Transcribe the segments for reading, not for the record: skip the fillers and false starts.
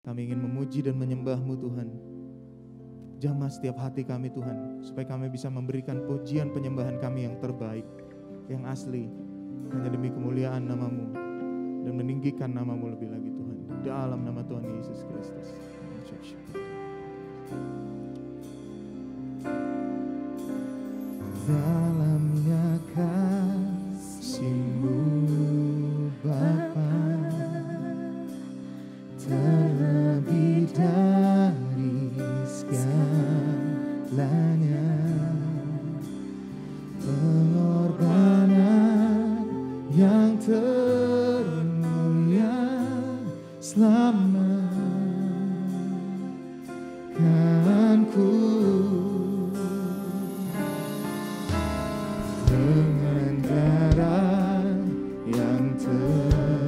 Kami ingin memuji dan menyembah-Mu Tuhan. Jamah setiap hati kami Tuhan, supaya kami bisa memberikan pujian penyembahan kami yang terbaik, yang asli, hanya demi kemuliaan nama-Mu, dan meninggikan nama-Mu lebih lagi Tuhan. Dalam nama Tuhan Yesus Kristus. Dalamnya kasih-Mu Bapa, terlebih dari segalanya, pengorbanan yang termulia selamatkanku. Dengan darah yang tercurah,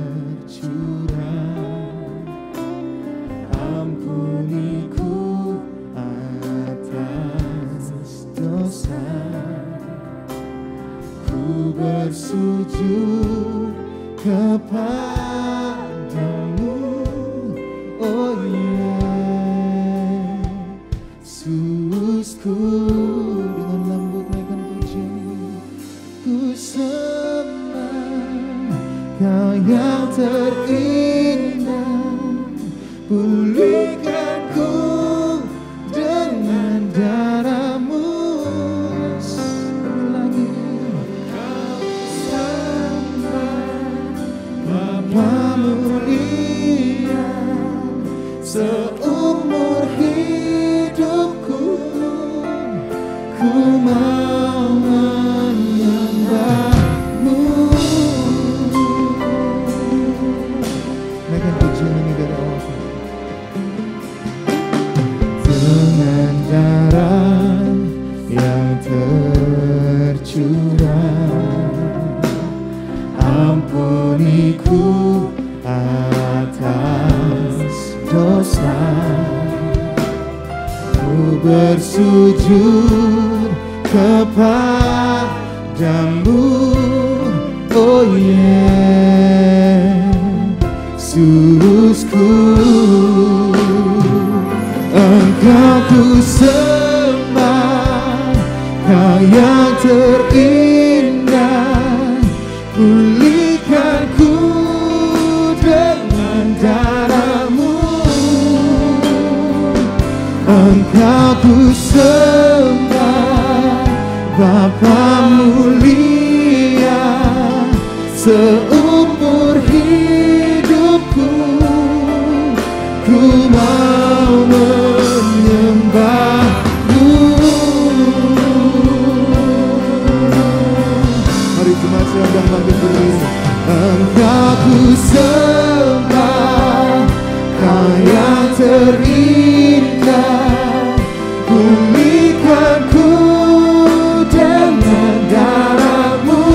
ampuniku atas dosa. Ku bersujud kepadamu, oh Yesusku. Dengan lembut naikkan pujian, ku sembah Kau yang terindah. Pulihkanku dengan darah-Mu. Sekali lagi, Kau sembah Bapa mulia, seumur hidupku ku mau menyembah-Mu. Naikkan pujian ini dari awal. Dengan darah yang tercurah, ampuniku atas dosa. Ku bersujud kepadamu, oh Yesusku. Engkau ku sembah, Kau yang terindah. Pulihkanku dengan darah-Mu. Engkau ku sembah, Bapa mulia, seumur hidupku ku mau menyembah-Mu. Mari jemaat sedang bangkit berdiri. Engkau ku sembah, Kau yang terindah. Pulihkanku dengan darah-Mu.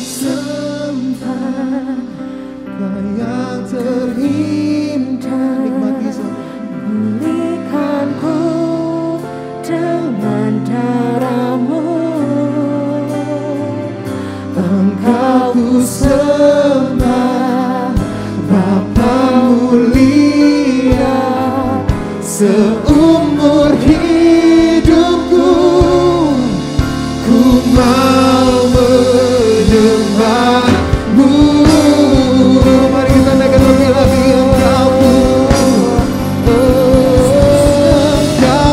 sembah, Kau yang terindah. Nikmati saja. Pulihkanku dengan darah-Mu. Engkau ku sembah, Bapa mulia, seumur hidupku ku mau menyembah-Mu. Mari kita naikkan lebih-lebih. Engkau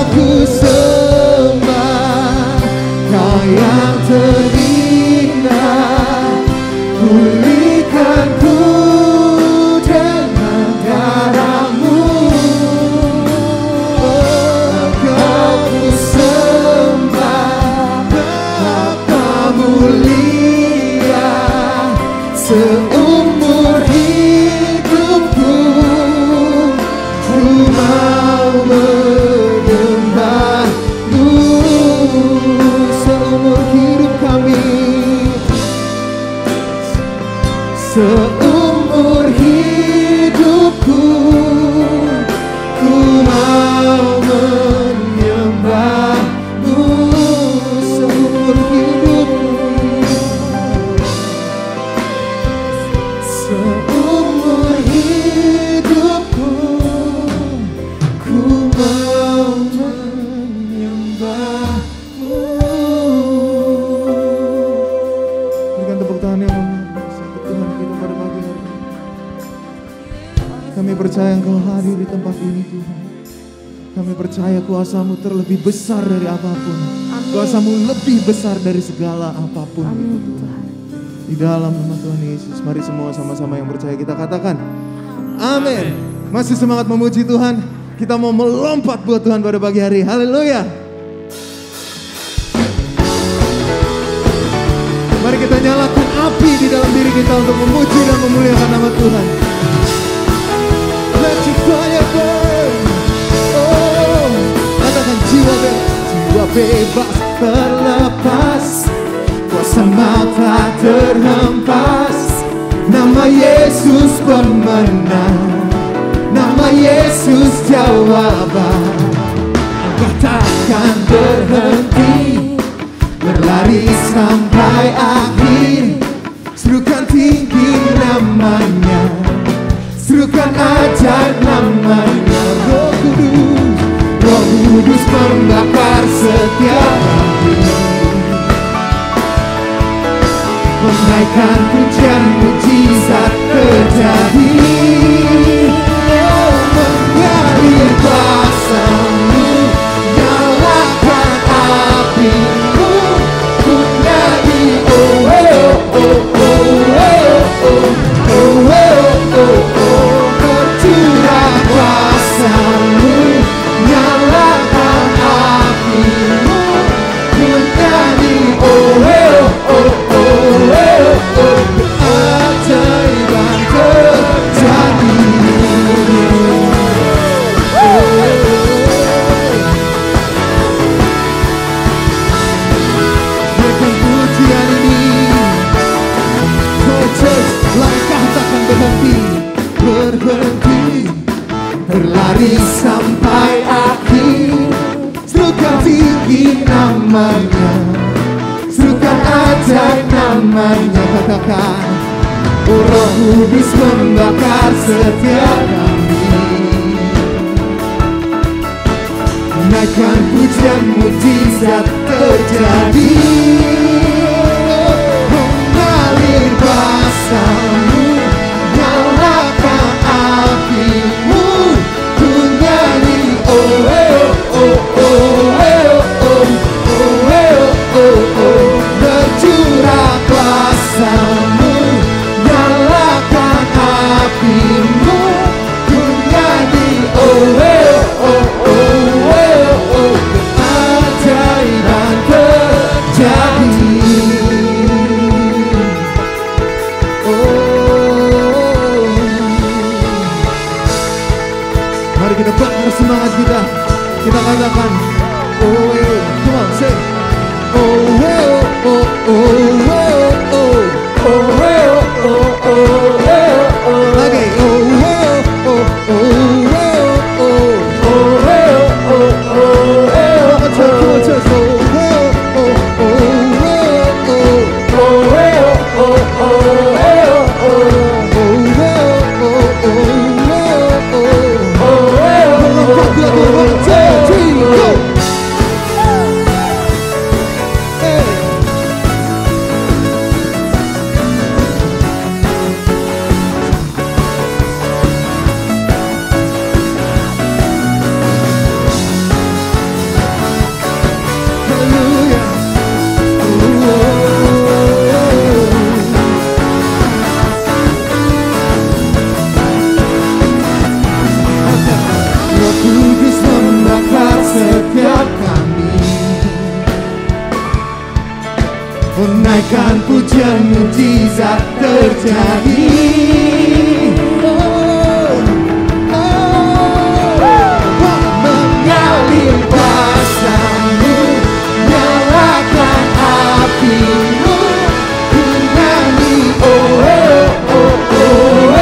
ku sembah, Kau yang terindah. Pulihkanku dengan darah-Mu. Engkau ku sembah, Bapa mulia, seumur hidupku ku mau menyembah-Mu. Seumur hidup kami, seumur hidupku ku mau menyembah-Mu. Seumur hidupku, seumur hidupku ku mau menyembah-Mu. Berikan tepuk tangan yang Tuhan kita pada pagi hari ini. Kami percaya Engkau hadir di tempat ini, Tuhan. Kami percaya kuasa-Mu terlebih besar dari apapun. Kuasa-Mu lebih besar dari segala apapun. Amin, Tuhan. Tuhan. Di dalam nama Tuhan Yesus, mari semua sama-sama yang percaya kita katakan amin. Masih semangat memuji Tuhan. Kita mau melompat buat Tuhan pada pagi hari. Haleluya. Mari kita nyalakan api di dalam diri kita untuk memuji dan memuliakan nama Tuhan. Let your fire burn. Oh, katakan jiwa bebas terlepas, kuasa maut tak terhempas. Nama Yesus pemenang, nama Yesus jawaban. Engkau takkan berhenti berlari sampai akhir. Serukan tinggi namanya, serukan ajaib namanya. Roh Kudus membakar setiap hati, menaikkan pujian mujizat terjadi. Mengalir kuasa-Mu, nyalakan api-Mu, ku nyanyi oh oh oh oh oh oh oh oh. Bercurah kuasa-Mu, nyalakan api-Mu, ku nyanyi oh oh oh oh oh. Keajaiban terjadi. Berikan pujian ini. Oh church, langkah takkan berhenti, berlari sampai akhir. Serukan tinggi namanya, serukan ajaib namanya. Katakan, oh Roh Kudus membakar setiap kami, naikkan pujian mujizat terjadi. Mengalir kuasa-Mu, nyalakan api-Mu, ku nyanyi oh oh oh oh oh oh oh oh. Bercurah kuasa-Mu, nyalakan api-Mu, ku nyanyi oh oh oh oh oh. Keajaiban terjadi. naikkan pujian, mujizat terjadi. Mengalir kuasa-Mu, nyalakan api-Mu, ku nyanyi oh oh oh oh oh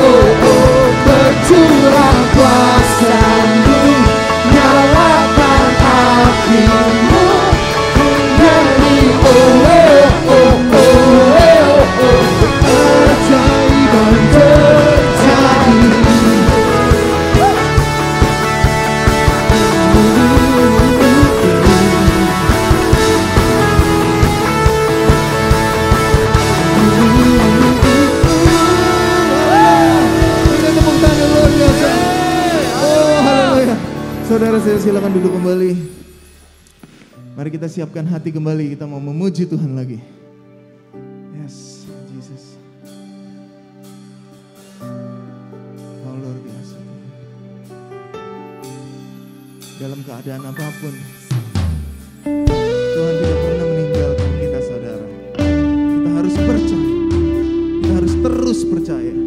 oh oh, bercurah kuasa-Mu, nyalakan api-Mu, ku nyanyi oh oh oh oh oh, keajaiban terjadi. Saudara, saya silakan duduk kembali. Mari kita siapkan hati kembali, kita mau memuji Tuhan lagi. Yes, Jesus. Oh, luar biasa. Dalam keadaan apapun, Tuhan tidak pernah meninggalkan kita, saudara. Kita harus percaya. Kita harus terus percaya.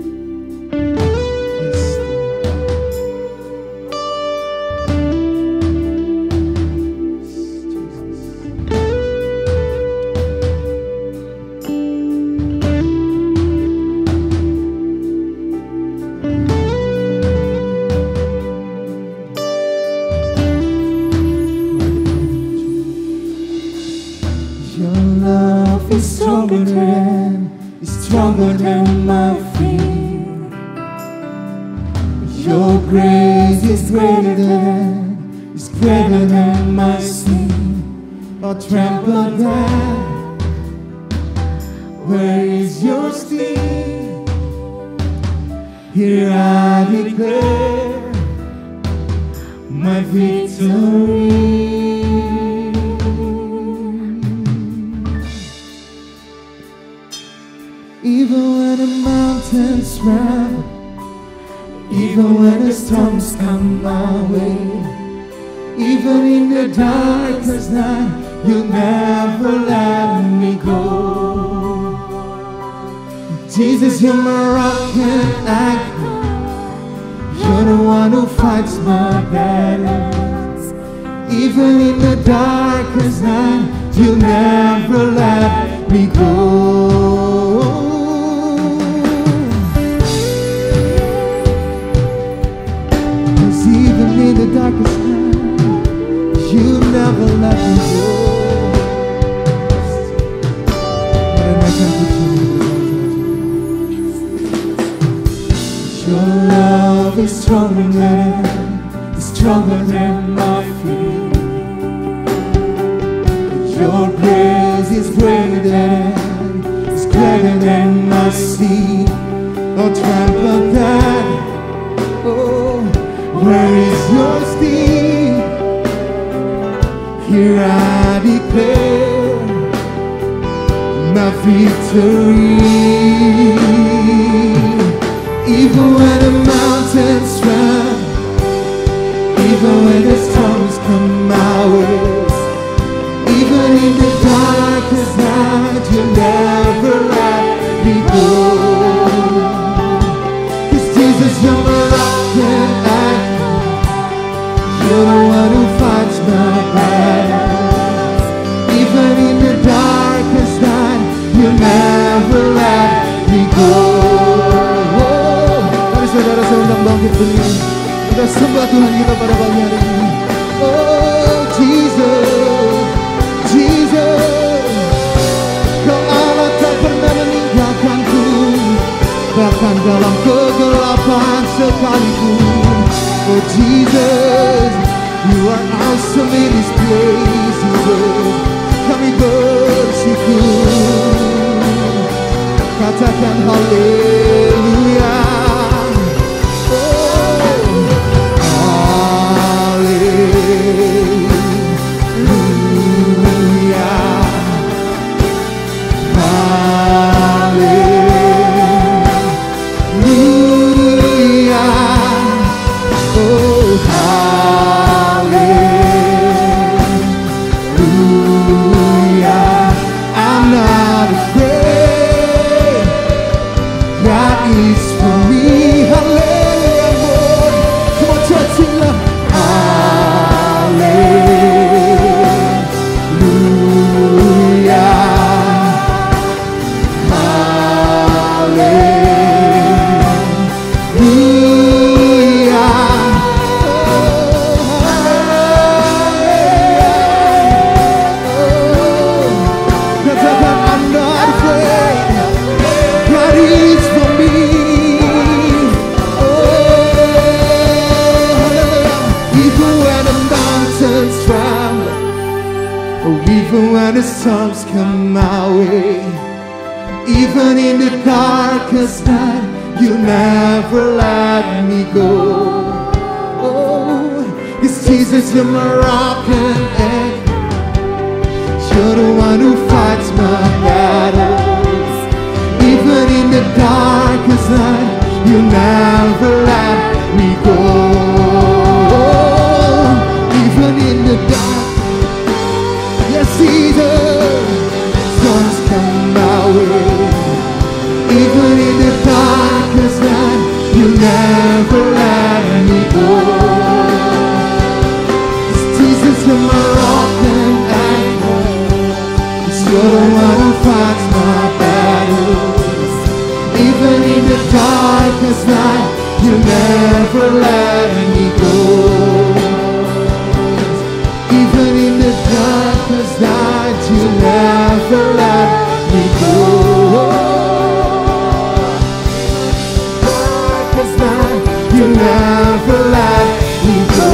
Stronger than my fear. Your grace is greater than my sin. Or trample down. Where is your sting? Here I declare my victory. Even when the mountains rise, even when the storms come my way, even in the darkest night, you'll never let me go. Jesus, you're my rock and anchor. You're the one who fights my battles. Even in the darkest night, you'll never let me go. In the darkest night, you never let me go. Your love is stronger than my fear. Your grace is greater than my sin. Oh, trample that. Oh, where is your sting? Here I declare my victory. Even when the mountains rise, even when the storms come my way, even in the darkest night, you never let me go. 'Cause Jesus, you're my rock and anchor. You're the one who fights my battles. Even in the darkest night, you never let me go. Mari saudara, saya undang bangkit berdiri. Kita sembah Tuhan kita pada pagi hari ini. Oh Jesus, Jesus, Kau Allah tak pernah meninggalkanku, bahkan dalam kegelapan sekalipun. Oh Jesus, you are awesome in this place, Jesus. Kami bersyukur, katakan haleluya. Hallelujah. Oh, even when the storms come my way, even in the darkest night, you never let me go. Oh, 'cause Jesus, you're my rock and anchor. You're the one who fights my battles. Even in the darkest night, you never let me go. Even in the dark, yes, Jesus, storms come my way. Even in the darkest night, you never let me go. Jesus, you're my rock and anchor. You're the one who fights my battles. Even in the darkest night, you never let me go. Even in the darkest night, you never let me go. Darkest night, you never let me go.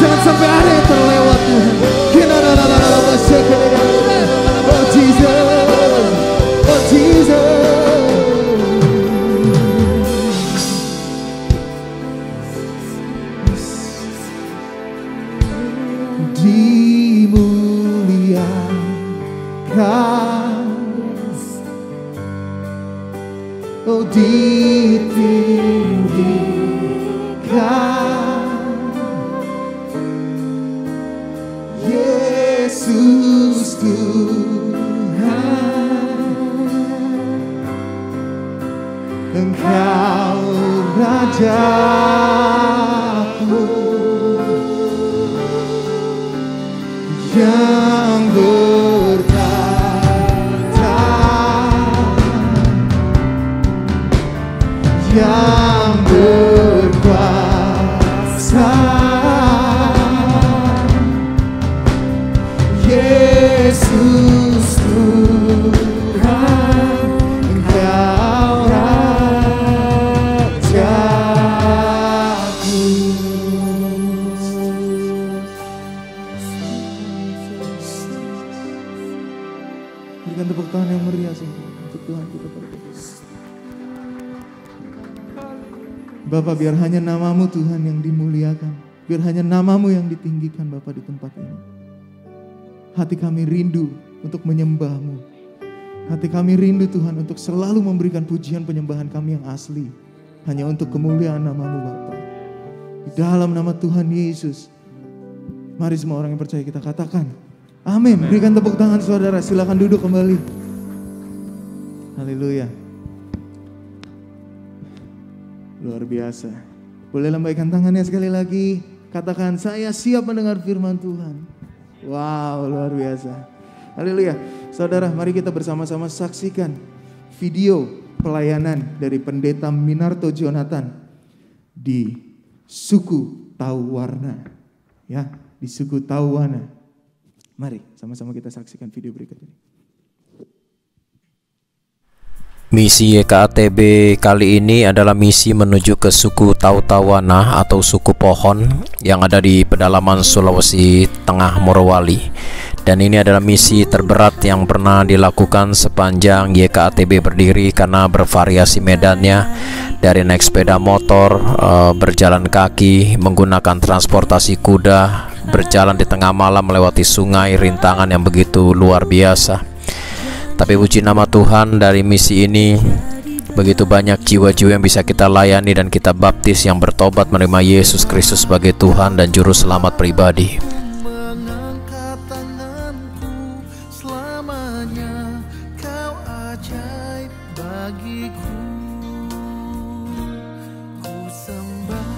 Jangan sampai ada yang terlewat Tuhan. Oh Jesus, oh Jesus. Dimuliakan, oh ditinggikan, Yesus Tuhan, Engkau Rajaku yang bertahta, yang berkuasa, Yesus Tuhan, Engkau Rajaku. Berikan tepuk tangan yang meriah untuk Tuhan kita berdoa. Bapa, biar hanya nama-Mu Tuhan yang dimuliakan, biar hanya nama-Mu yang ditinggikan Bapa di tempat ini. Hati kami rindu untuk menyembah-Mu. Hati kami rindu Tuhan untuk selalu memberikan pujian penyembahan kami yang asli, hanya untuk kemuliaan nama-Mu Bapa. Di dalam nama Tuhan Yesus, mari semua orang yang percaya kita katakan amin. Berikan tepuk tangan saudara, silakan duduk kembali. Haleluya. Luar biasa. Boleh lambaikan tangannya sekali lagi. Katakan, saya siap mendengar firman Tuhan. Wow, luar biasa. Haleluya. Saudara, mari kita bersama-sama saksikan video pelayanan dari Pendeta Minarto Jonathan di suku Tawarna. Ya, di suku Tawana. Mari sama-sama kita saksikan video berikut ini. Misi YKATB kali ini adalah misi menuju ke suku Tautawana atau suku pohon yang ada di pedalaman Sulawesi Tengah Morowali. Dan ini adalah misi terberat yang pernah dilakukan sepanjang YKATB berdiri karena bervariasi medannya, dari naik sepeda motor, berjalan kaki, menggunakan transportasi kuda, berjalan di tengah malam melewati sungai, rintangan yang begitu luar biasa. Tapi puji nama Tuhan, dari misi ini begitu banyak jiwa-jiwa yang bisa kita layani dan kita baptis yang bertobat menerima Yesus Kristus sebagai Tuhan dan Juru Selamat pribadi. Mengangkat tanganku, selamanya Kau ajaib bagiku. Ku sembah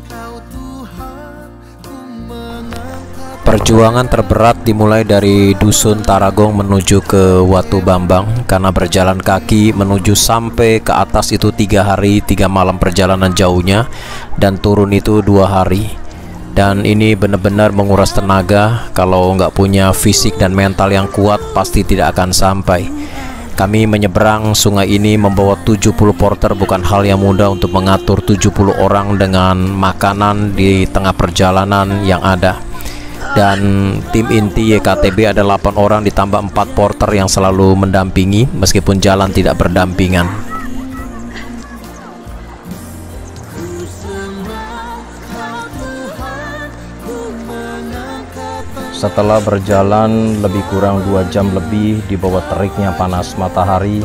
Kau Tuhan, ku mengangkat. Perjuangan terberat dimulai dari Dusun Taragong menuju ke Watu Bambang, karena berjalan kaki menuju sampai ke atas itu 3 hari 3 malam perjalanan jauhnya, dan turun itu 2 hari. Dan ini benar-benar menguras tenaga. Kalau nggak punya fisik dan mental yang kuat pasti tidak akan sampai. Kami menyeberang sungai ini membawa 70 porter, bukan hal yang mudah untuk mengatur 70 orang dengan makanan di tengah perjalanan yang ada. Dan tim inti YKTB ada 8 orang ditambah 4 porter yang selalu mendampingi meskipun jalan tidak berdampingan. Setelah berjalan lebih kurang 2 jam lebih di bawah teriknya panas matahari,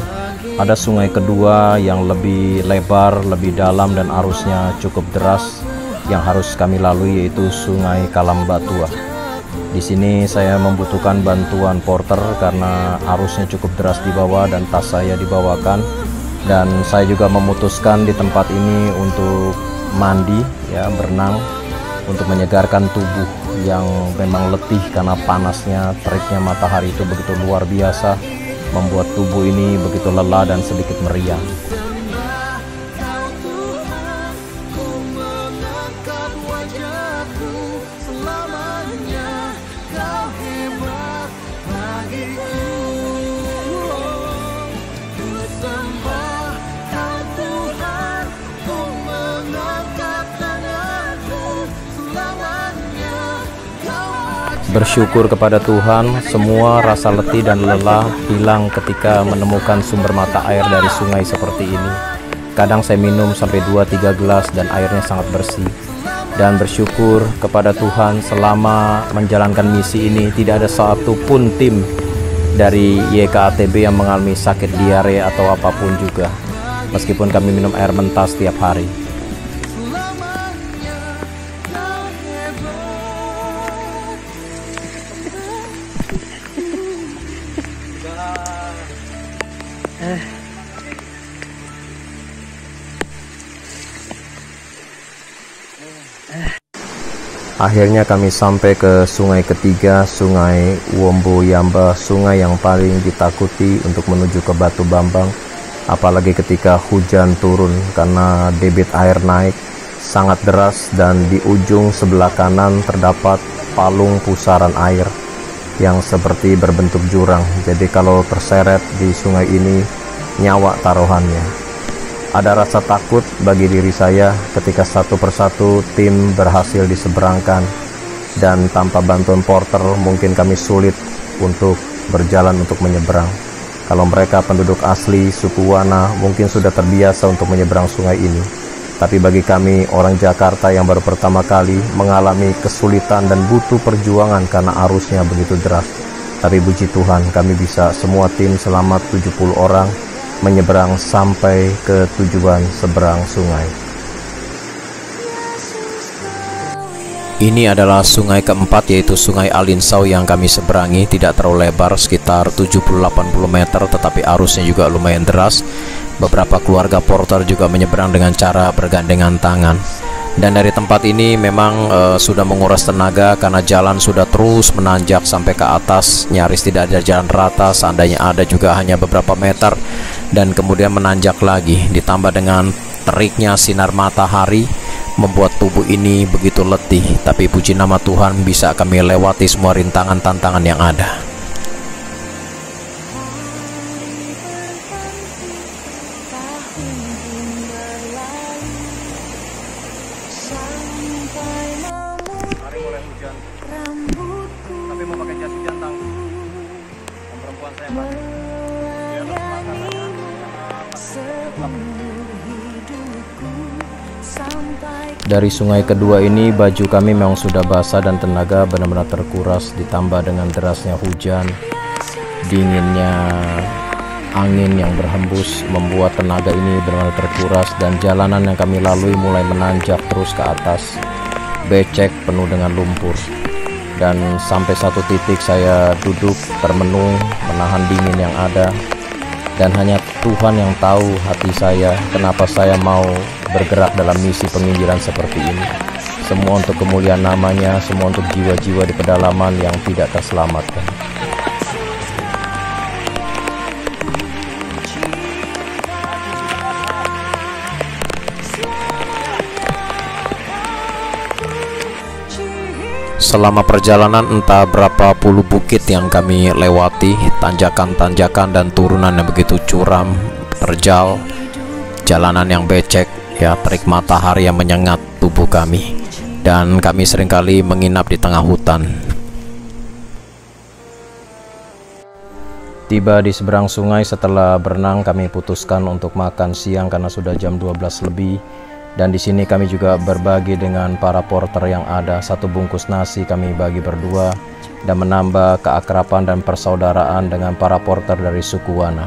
ada sungai kedua yang lebih lebar, lebih dalam dan arusnya cukup deras yang harus kami lalui, yaitu Sungai Kalambatua. Di sini saya membutuhkan bantuan porter karena arusnya cukup deras di bawah dan tas saya dibawakan, dan saya juga memutuskan di tempat ini untuk mandi, ya, berenang untuk menyegarkan tubuh yang memang letih karena panasnya teriknya matahari itu begitu luar biasa, membuat tubuh ini begitu lelah dan sedikit meriang. Bersyukur kepada Tuhan, semua rasa letih dan lelah hilang ketika menemukan sumber mata air dari sungai seperti ini. Kadang saya minum sampai 2-3 gelas dan airnya sangat bersih. Dan bersyukur kepada Tuhan, selama menjalankan misi ini tidak ada satu pun tim dari YKATB yang mengalami sakit diare atau apapun juga, meskipun kami minum air mentah setiap hari. Akhirnya kami sampai ke sungai ketiga, Sungai Womboyamba, sungai yang paling ditakuti untuk menuju ke Batu Bambang, apalagi ketika hujan turun karena debit air naik sangat deras dan di ujung sebelah kanan terdapat palung pusaran air yang seperti berbentuk jurang. Jadi kalau terseret di sungai ini nyawa taruhannya. Ada rasa takut bagi diri saya ketika satu persatu tim berhasil diseberangkan, dan tanpa bantuan porter mungkin kami sulit untuk berjalan untuk menyeberang. Kalau mereka penduduk asli suku Wana mungkin sudah terbiasa untuk menyeberang sungai ini, tapi bagi kami orang Jakarta yang baru pertama kali mengalami kesulitan dan butuh perjuangan karena arusnya begitu deras. Tapi puji Tuhan kami bisa, semua tim selamat 70 orang menyeberang sampai ke tujuan seberang sungai. Ini adalah sungai keempat, yaitu Sungai Alinsau yang kami seberangi. Tidak terlalu lebar, sekitar 70-80 meter, tetapi arusnya juga lumayan deras. Beberapa keluarga porter juga menyeberang dengan cara bergandengan tangan. Dan dari tempat ini memang sudah menguras tenaga karena jalan sudah terus menanjak sampai ke atas, nyaris tidak ada jalan rata, seandainya ada juga hanya beberapa meter, dan kemudian menanjak lagi, ditambah dengan teriknya sinar matahari membuat tubuh ini begitu letih. Tapi puji nama Tuhan bisa kami lewati semua rintangan-tantangan yang ada. Dari sungai kedua ini baju kami memang sudah basah dan tenaga benar-benar terkuras, ditambah dengan derasnya hujan, dinginnya angin yang berhembus membuat tenaga ini benar-benar terkuras, dan jalanan yang kami lalui mulai menanjak terus ke atas, becek penuh dengan lumpur. Dan sampai satu titik saya duduk termenung menahan dingin yang ada, dan hanya Tuhan yang tahu hati saya kenapa saya mau bergerak dalam misi penginjilan seperti ini. semua untuk kemuliaan namanya, semua untuk jiwa-jiwa di pedalaman yang tidak terselamatkan. Selama perjalanan entah berapa puluh bukit yang kami lewati, tanjakan-tanjakan dan turunan yang begitu curam, terjal, jalanan yang becek, ya, terik matahari yang menyengat tubuh kami, dan kami seringkali menginap di tengah hutan. Tiba di seberang sungai setelah berenang, kami putuskan untuk makan siang karena sudah jam 12 lebih. Dan di sini kami juga berbagi dengan para porter yang ada. 1 bungkus nasi kami bagi berdua dan menambah keakraban dan persaudaraan dengan para porter dari suku Wana.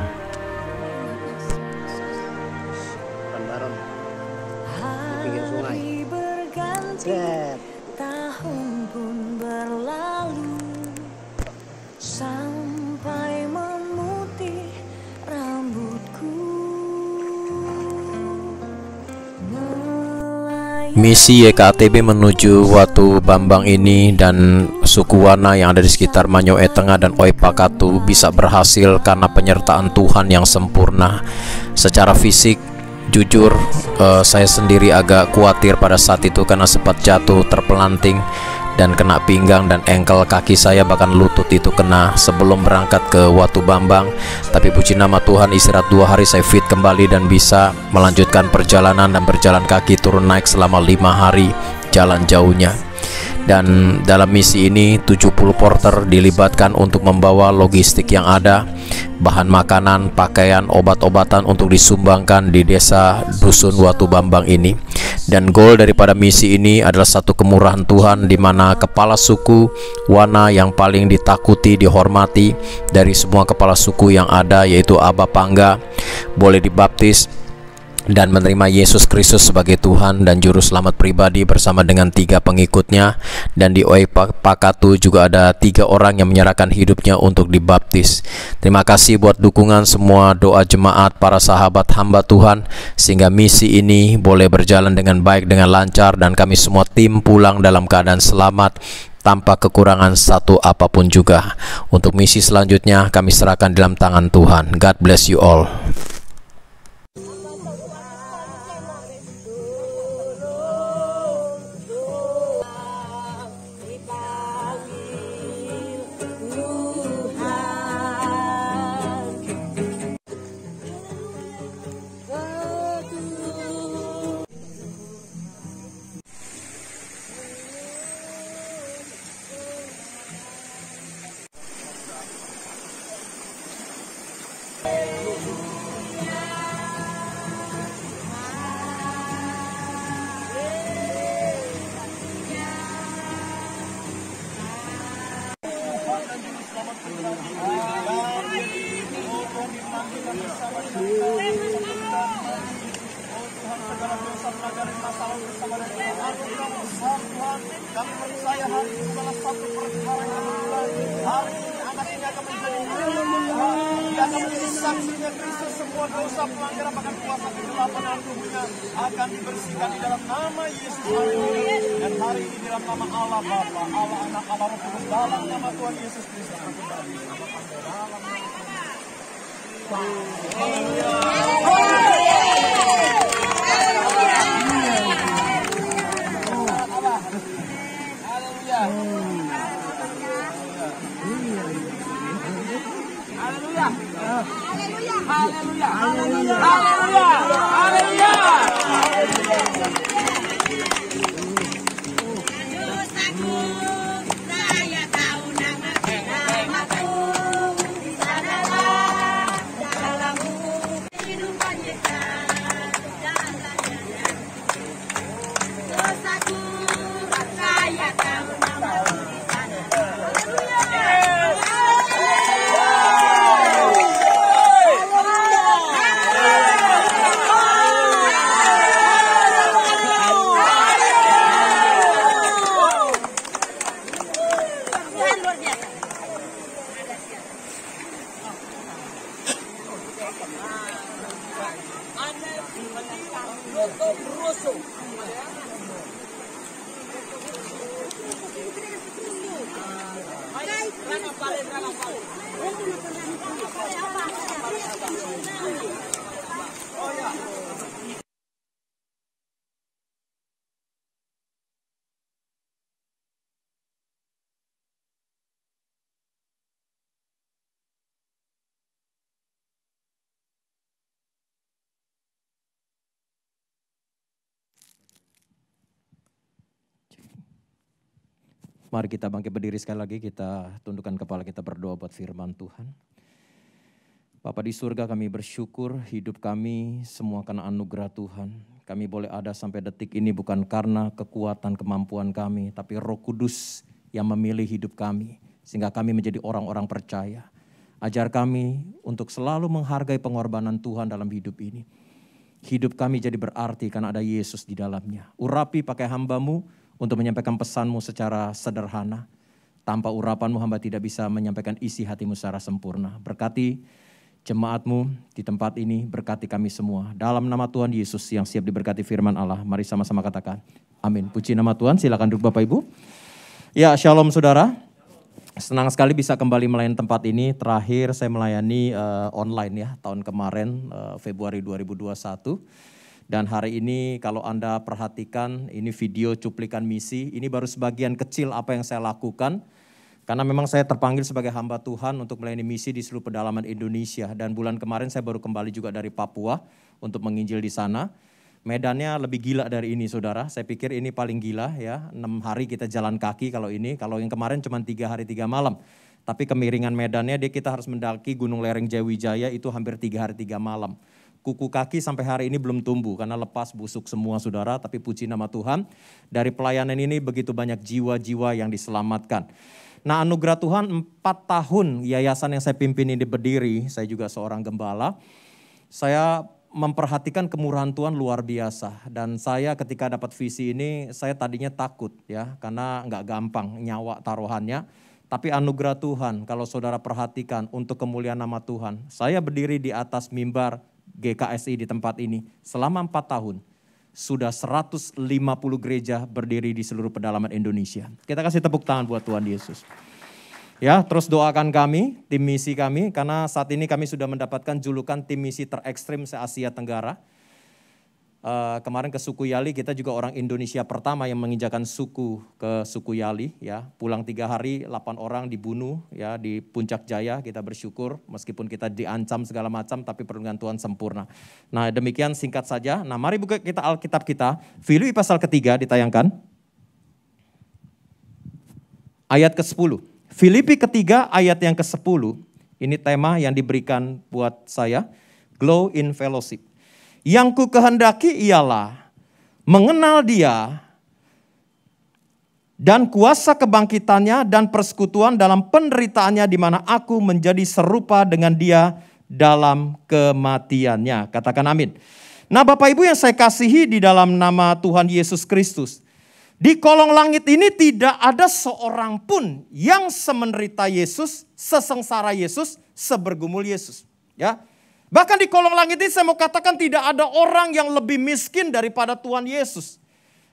Hari berganti, tahun pun berlalu, sampai memutih rambutku. Misi YKATB menuju Watu Bambang ini dan suku Wana yang ada di sekitar Manyoe Tengah dan Oi Pakatu bisa berhasil karena penyertaan Tuhan yang sempurna. Secara fisik, jujur, saya sendiri agak khawatir pada saat itu karena sempat jatuh terpelanting dan kena pinggang dan engkel kaki saya, bahkan lutut itu kena sebelum berangkat ke Watu Bambang. Tapi puji nama Tuhan, istirahat 2 hari saya fit kembali dan bisa melanjutkan perjalanan dan berjalan kaki turun naik selama 5 hari jalan jauhnya. Dan dalam misi ini 70 porter dilibatkan untuk membawa logistik yang ada, bahan makanan, pakaian, obat-obatan untuk disumbangkan di desa Dusun Watu Bambang ini. Dan goal daripada misi ini adalah satu kemurahan Tuhan, di mana kepala suku Wana yang paling ditakuti, dihormati dari semua kepala suku yang ada, yaitu Aba Pangga, boleh dibaptis dan menerima Yesus Kristus sebagai Tuhan dan Juru Selamat pribadi bersama dengan 3 pengikutnya. Dan di Oi Pakatu juga ada 3 orang yang menyerahkan hidupnya untuk dibaptis. Terima kasih buat dukungan semua doa jemaat, para sahabat hamba Tuhan, sehingga misi ini boleh berjalan dengan baik, dengan lancar, dan kami semua tim pulang dalam keadaan selamat tanpa kekurangan satu apapun juga. Untuk misi selanjutnya kami serahkan dalam tangan Tuhan. God bless you all. Semua dosa pelanggaran bahkan kuasa kegelapan dalam tubuhnya akan dibersihkan di dalam nama Yesus. Dan hari ini di dalam nama Allah Bapa, Allah Anak, Allah Roh Kudus, dalam nama Tuhan Yesus Kristus kembali. Haleluya, haleluya, haleluya, haleluya. Dosaku saya tahu namaku, di sanalah dalammu kehidupan Yesus jalannya. Dosaku saya tahu namaku di sana. Mari kita bangkit berdiri sekali lagi, kita tundukkan kepala, kita berdoa buat firman Tuhan. Bapa di surga, kami bersyukur hidup kami semua karena anugerah Tuhan. Kami boleh ada sampai detik ini bukan karena kekuatan kemampuan kami, tapi Roh Kudus yang memilih hidup kami sehingga kami menjadi orang-orang percaya. Ajar kami untuk selalu menghargai pengorbanan Tuhan dalam hidup ini. Hidup kami jadi berarti karena ada Yesus di dalamnya. Urapi pakai hamba-Mu untuk menyampaikan pesan-Mu secara sederhana. Tanpa urapan-Mu hamba tidak bisa menyampaikan isi hati-Mu secara sempurna. Berkati jemaat-Mu di tempat ini, berkati kami semua. Dalam nama Tuhan Yesus yang siap diberkati firman Allah, mari sama-sama katakan amin. Puji nama Tuhan, silakan duduk Bapak Ibu. Ya, shalom saudara. Senang sekali bisa kembali melayani tempat ini. Terakhir saya melayani online ya, tahun kemarin Februari 2021. Dan hari ini kalau Anda perhatikan ini video cuplikan misi, ini baru sebagian kecil apa yang saya lakukan. Karena memang saya terpanggil sebagai hamba Tuhan untuk melayani misi di seluruh pedalaman Indonesia. Dan bulan kemarin saya baru kembali juga dari Papua untuk menginjil di sana. Medannya lebih gila dari ini saudara, saya pikir ini paling gila ya, 6 hari kita jalan kaki kalau ini. Kalau yang kemarin cuma 3 hari 3 malam. Tapi kemiringan medannya kita harus mendaki Gunung Lereng Jayawijaya itu hampir 3 hari 3 malam. Kuku kaki sampai hari ini belum tumbuh karena lepas busuk semua saudara. Tapi puji nama Tuhan, dari pelayanan ini begitu banyak jiwa-jiwa yang diselamatkan. Nah anugerah Tuhan 4 tahun yayasan yang saya pimpin ini berdiri, saya juga seorang gembala. Saya memperhatikan kemurahan Tuhan luar biasa. Dan saya ketika dapat visi ini, saya tadinya takut ya, karena nggak gampang nyawa taruhannya. Tapi anugerah Tuhan, kalau saudara perhatikan untuk kemuliaan nama Tuhan, saya berdiri di atas mimbar GKSI di tempat ini selama 4 tahun. Sudah 150 gereja berdiri di seluruh pedalaman Indonesia. Kita kasih tepuk tangan buat Tuhan Yesus. Ya, terus doakan kami, tim misi kami, karena saat ini kami sudah mendapatkan julukan tim misi terekstrim se-Asia Tenggara. Kemarin ke suku Yali, kita juga orang Indonesia pertama yang menginjakan suku ke suku Yali. Ya, pulang 3 hari, 8 orang dibunuh ya di Puncak Jaya. Kita bersyukur meskipun kita diancam segala macam, tapi perlindungan Tuhan sempurna. Nah demikian singkat saja. Nah mari buka kita Alkitab kita, Filipi pasal ketiga ditayangkan. Ayat ke-10. Filipi ketiga ayat yang ke-10. Ini tema yang diberikan buat saya, Glow in Fellowship. Yang ku kehendaki ialah mengenal Dia dan kuasa kebangkitannya dan persekutuan dalam penderitaannya di mana aku menjadi serupa dengan Dia dalam kematiannya. Katakan amin. Nah Bapak Ibu yang saya kasihi di dalam nama Tuhan Yesus Kristus. Di kolong langit ini tidak ada seorang pun yang semenderita Yesus, sesengsara Yesus, sebergumul Yesus. Ya. Bahkan di kolong langit ini saya mau katakan tidak ada orang yang lebih miskin daripada Tuhan Yesus.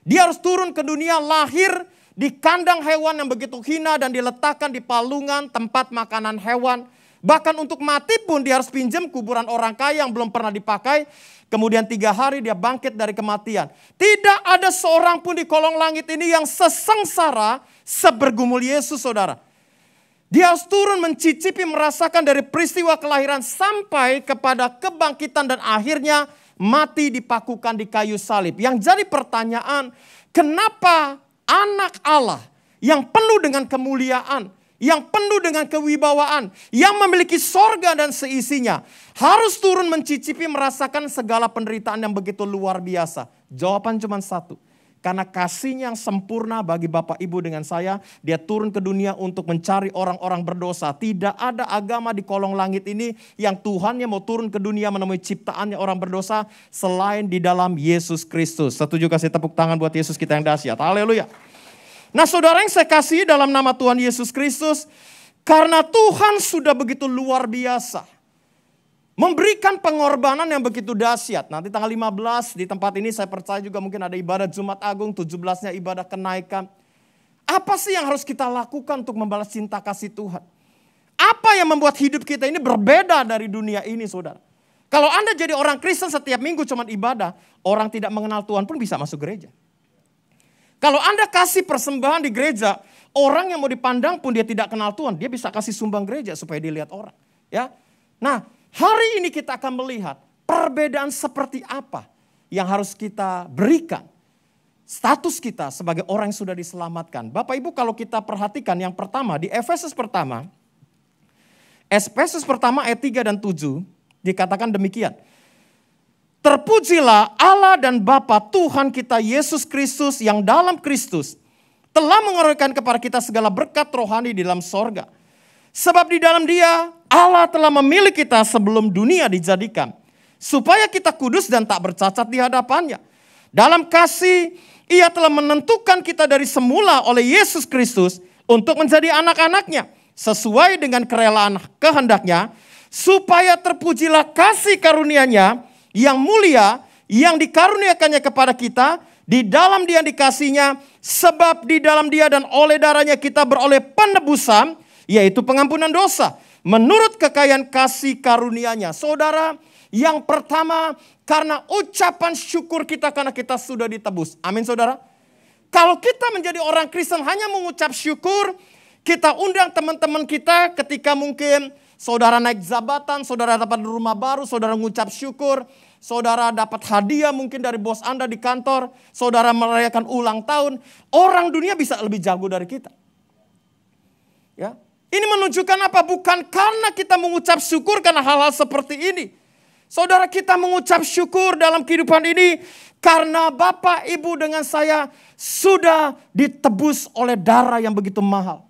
Dia harus turun ke dunia, lahir di kandang hewan yang begitu hina dan diletakkan di palungan tempat makanan hewan. Bahkan untuk mati pun dia harus pinjam kuburan orang kaya yang belum pernah dipakai. Kemudian 3 hari dia bangkit dari kematian. Tidak ada seorang pun di kolong langit ini yang sesengsara sebergumul Yesus saudara. Dia harus turun mencicipi, merasakan dari peristiwa kelahiran sampai kepada kebangkitan dan akhirnya mati dipakukan di kayu salib. Yang jadi pertanyaan, kenapa anak Allah yang penuh dengan kemuliaan, yang penuh dengan kewibawaan, yang memiliki sorga dan seisinya, harus turun mencicipi, merasakan segala penderitaan yang begitu luar biasa? Jawaban cuma satu. Karena kasihnya yang sempurna bagi Bapak Ibu dengan saya, dia turun ke dunia untuk mencari orang-orang berdosa. Tidak ada agama di kolong langit ini yang Tuhannya mau turun ke dunia menemui ciptaannya orang berdosa selain di dalam Yesus Kristus. Setuju? Kasih tepuk tangan buat Yesus kita yang dahsyat. Haleluya. Nah saudara yang saya kasih dalam nama Tuhan Yesus Kristus, karena Tuhan sudah begitu luar biasa. Memberikan pengorbanan yang begitu dahsyat. Nanti tanggal 15 di tempat ini saya percaya juga mungkin ada ibadah Jumat Agung, 17-nya ibadah kenaikan. Apa sih yang harus kita lakukan untuk membalas cinta kasih Tuhan? Apa yang membuat hidup kita ini berbeda dari dunia ini, saudara? Kalau Anda jadi orang Kristen setiap minggu cuma ibadah, orang tidak mengenal Tuhan pun bisa masuk gereja. Kalau Anda kasih persembahan di gereja, orang yang mau dipandang pun dia tidak kenal Tuhan, dia bisa kasih sumbang gereja supaya dilihat orang. Ya, nah hari ini kita akan melihat perbedaan seperti apa yang harus kita berikan. Status kita sebagai orang yang sudah diselamatkan. Bapak Ibu kalau kita perhatikan yang pertama di Efesus pertama ayat 3 dan 7 dikatakan demikian. Terpujilah Allah dan Bapa Tuhan kita Yesus Kristus yang dalam Kristus telah menguraikan kepada kita segala berkat rohani di dalam sorga. Sebab di dalam Dia Allah telah memilih kita sebelum dunia dijadikan. Supaya kita kudus dan tak bercacat di hadapannya. Dalam kasih Ia telah menentukan kita dari semula oleh Yesus Kristus untuk menjadi anak-anaknya. Sesuai dengan kerelaan kehendaknya. Supaya terpujilah kasih karunia-Nya yang mulia yang dikaruniakannya kepada kita. Di dalam Dia dikasihnya. Sebab di dalam Dia dan oleh darahnya kita beroleh penebusan. Yaitu pengampunan dosa. Menurut kekayaan kasih karunia-Nya. Saudara, yang pertama karena ucapan syukur kita karena kita sudah ditebus. Amin saudara. Kalau kita menjadi orang Kristen hanya mengucap syukur. Kita undang teman-teman kita ketika mungkin saudara naik jabatan, saudara dapat rumah baru, saudara mengucap syukur. Saudara dapat hadiah mungkin dari bos Anda di kantor. Saudara merayakan ulang tahun. Orang dunia bisa lebih jago dari kita. Ya, ini menunjukkan apa? Bukan karena kita mengucap syukur karena hal-hal seperti ini. Saudara kita mengucap syukur dalam kehidupan ini. Karena Bapak Ibu dengan saya sudah ditebus oleh darah yang begitu mahal.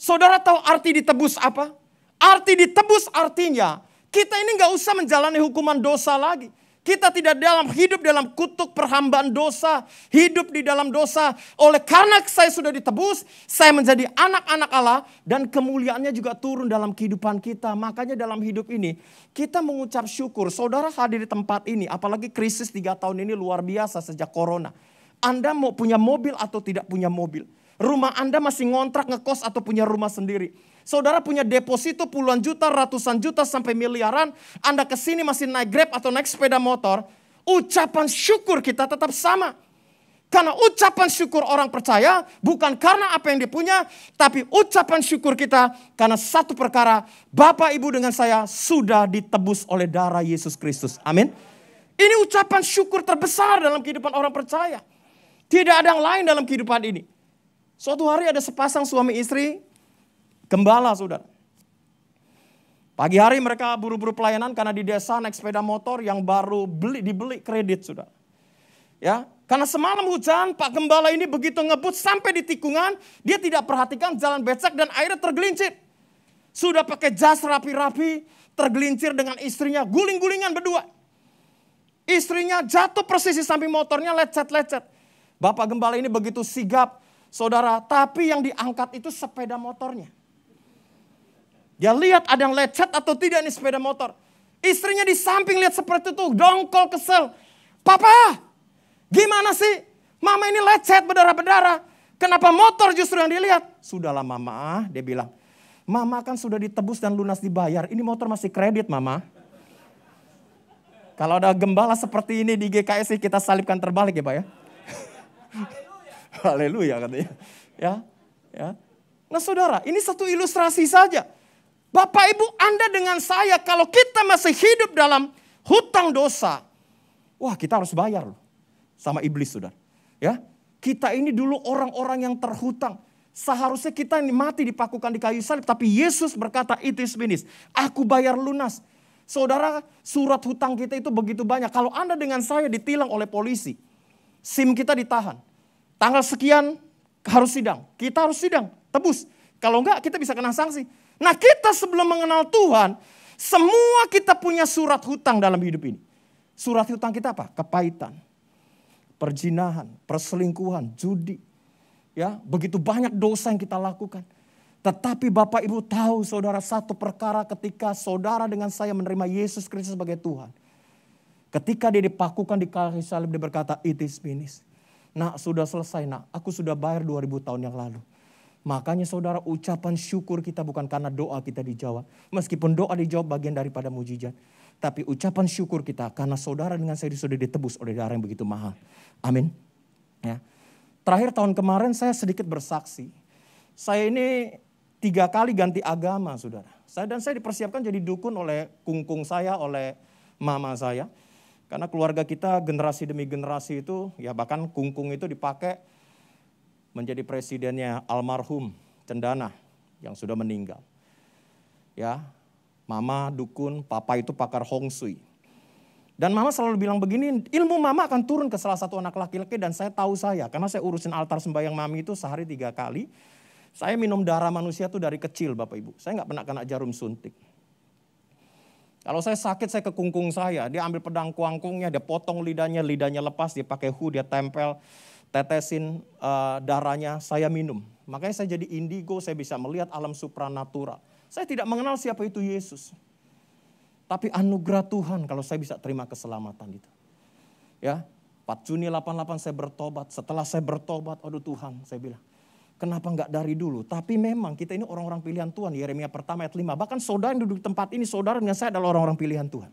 Saudara tahu arti ditebus apa? Arti ditebus artinya kita ini gak usah menjalani hukuman dosa lagi. Kita tidak hidup dalam kutuk perhambaan dosa. Hidup di dalam dosa. Oleh karena saya sudah ditebus. Saya menjadi anak-anak Allah. Dan kemuliaannya juga turun dalam kehidupan kita. Makanya dalam hidup ini. Kita mengucap syukur. Saudara hadir di tempat ini. Apalagi krisis 3 tahun ini luar biasa sejak corona. Anda mau punya mobil atau tidak punya mobil. Rumah Anda masih ngontrak, ngekos atau punya rumah sendiri. Saudara punya deposito puluhan juta, ratusan juta sampai miliaran. Anda kesini masih naik Grab atau naik sepeda motor. Ucapan syukur kita tetap sama. Karena ucapan syukur orang percaya bukan karena apa yang dia punya. Tapi ucapan syukur kita karena satu perkara. Bapak Ibu dengan saya sudah ditebus oleh darah Yesus Kristus. Amin. Ini ucapan syukur terbesar dalam kehidupan orang percaya. Tidak ada yang lain dalam kehidupan ini. Suatu hari ada sepasang suami istri gembala saudara. Pagi hari mereka buru-buru pelayanan karena di desa naik sepeda motor yang baru dibeli kredit saudara. Ya, karena semalam hujan Pak Gembala ini begitu ngebut sampai di tikungan. Dia tidak perhatikan jalan becek dan airnya tergelincir. Sudah pakai jas rapi-rapi tergelincir dengan istrinya guling-gulingan berdua. Istrinya jatuh persis di samping motornya lecet-lecet. Bapak Gembala ini begitu sigap. Saudara, tapi yang diangkat itu sepeda motornya. Dia lihat ada yang lecet atau tidak nih sepeda motor. Istrinya di samping lihat seperti itu, dongkol kesel. Papa, gimana sih? Mama ini lecet berdarah-berdarah. Kenapa motor justru yang dilihat? Sudahlah mama, dia bilang. Mama kan sudah ditebus dan lunas dibayar. Ini motor masih kredit mama. Kalau ada gembala seperti ini di GKSI kita salibkan terbalik ya Pak ya. Haleluya katanya. Ya. Nah saudara, ini satu ilustrasi saja. Bapak Ibu Anda dengan saya kalau kita masih hidup dalam hutang dosa. Wah kita harus bayar loh sama iblis saudara. Ya, kita ini dulu orang-orang yang terhutang. Seharusnya kita ini mati dipakukan di kayu salib. Tapi Yesus berkata it is finished. Aku bayar lunas. Saudara surat hutang kita itu begitu banyak. Kalau Anda dengan saya ditilang oleh polisi. SIM kita ditahan. Tanggal sekian harus sidang. Kita harus sidang, tebus. Kalau enggak kita bisa kena sanksi. Nah kita sebelum mengenal Tuhan, semua kita punya surat hutang dalam hidup ini. Surat hutang kita apa? Kepahitan, perzinahan, perselingkuhan, judi. Ya, begitu banyak dosa yang kita lakukan. Tetapi Bapak Ibu tahu saudara satu perkara ketika saudara dengan saya menerima Yesus Kristus sebagai Tuhan. Ketika dia dipakukan di kayu salib dia berkata it is finished. Nak sudah selesai nak, aku sudah bayar 2000 tahun yang lalu. Makanya saudara, ucapan syukur kita bukan karena doa kita dijawab. Meskipun doa dijawab bagian daripada mujizat. Tapi ucapan syukur kita karena saudara dengan saya sudah ditebus oleh darah yang begitu mahal. Amin. Ya. Terakhir tahun kemarin saya sedikit bersaksi. Saya ini 3 kali ganti agama, saudara. Dan saya dipersiapkan jadi dukun oleh kungkung saya, oleh mama saya. Karena keluarga kita generasi demi generasi itu, ya bahkan kungkung itu dipakai menjadi presidennya almarhum Cendana yang sudah meninggal. Ya, mama dukun, papa itu pakar Hong Shui. Dan mama selalu bilang begini, ilmu mama akan turun ke salah satu anak laki-laki dan saya tahu karena saya urusin altar sembahyang mami itu sehari 3 kali. Saya minum darah manusia itu dari kecil Bapak Ibu. Saya nggak pernah kena jarum suntik. Kalau saya sakit, saya ke kungkung saya. Dia ambil pedang kuangkungnya, dia potong lidahnya lepas, dia pakai dia tempel, tetesin darahnya, saya minum. Makanya saya jadi indigo, saya bisa melihat alam supranatural. Saya tidak mengenal siapa itu Yesus. Tapi anugerah Tuhan kalau saya bisa terima keselamatan itu. Ya, 4 Juni 88 saya bertobat. Setelah saya bertobat, aduh Tuhan, saya bilang, kenapa enggak dari dulu? Tapi memang kita ini orang-orang pilihan Tuhan. Yeremia pertama ayat 5. Bahkan saudara yang duduk di tempat ini, saudara dengan saya adalah orang-orang pilihan Tuhan.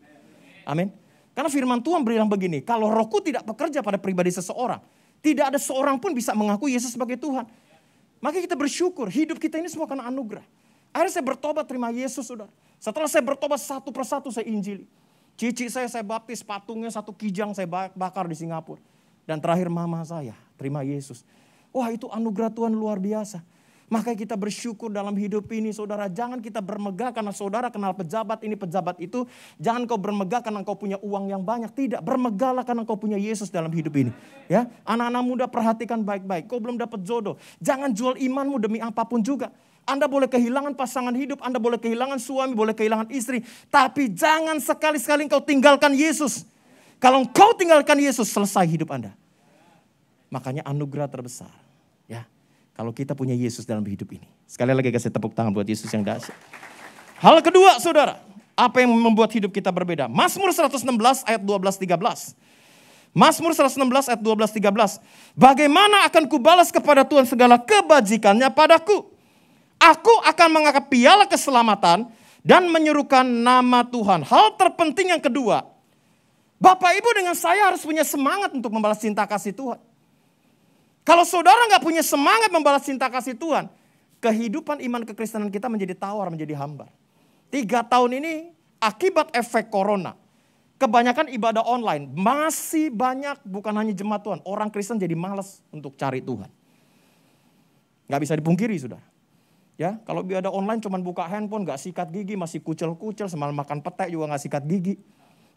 Amin. Karena firman Tuhan bilang begini, kalau rohku tidak bekerja pada pribadi seseorang, tidak ada seorang pun bisa mengaku Yesus sebagai Tuhan. Maka kita bersyukur, hidup kita ini semua karena anugerah. Akhirnya saya bertobat terima Yesus, saudara. Setelah saya bertobat satu persatu saya injili. Cici saya baptis, patungnya 1 kijang saya bakar di Singapura. Dan terakhir mama saya terima Yesus. Wah, itu anugerah Tuhan luar biasa. Makanya kita bersyukur dalam hidup ini, saudara. Jangan kita bermegah karena saudara kenal pejabat ini, pejabat itu. Jangan kau bermegah karena kau punya uang yang banyak. Tidak, bermegahlah karena kau punya Yesus dalam hidup ini. Ya, anak-anak muda perhatikan baik-baik. Kau belum dapat jodoh. Jangan jual imanmu demi apapun juga. Anda boleh kehilangan pasangan hidup, Anda boleh kehilangan suami, boleh kehilangan istri. Tapi jangan sekali-sekali engkau tinggalkan Yesus. Kalau engkau tinggalkan Yesus, selesai hidup Anda. Makanya anugerah terbesar. Ya, kalau kita punya Yesus dalam hidup ini. Sekali lagi kasih tepuk tangan buat Yesus yang dahsyat. Hal kedua, saudara. Apa yang membuat hidup kita berbeda? Mazmur 116 ayat 12-13. Mazmur 116 ayat 12-13. Bagaimana akan kubalas kepada Tuhan segala kebajikannya padaku? Aku akan mengangkat piala keselamatan dan menyerukan nama Tuhan. Hal terpenting yang kedua. Bapak Ibu dengan saya harus punya semangat untuk membalas cinta kasih Tuhan. Kalau saudara nggak punya semangat membalas cinta kasih Tuhan, kehidupan iman kekristenan kita menjadi tawar, menjadi hambar. 3 tahun ini akibat efek corona, kebanyakan ibadah online, masih banyak bukan hanya jemaat Tuhan, orang Kristen jadi malas untuk cari Tuhan. Nggak bisa dipungkiri, saudara. Ya, kalau ibadah online cuman buka handphone, nggak sikat gigi, masih kucel-kucel, semalam makan petai juga nggak sikat gigi.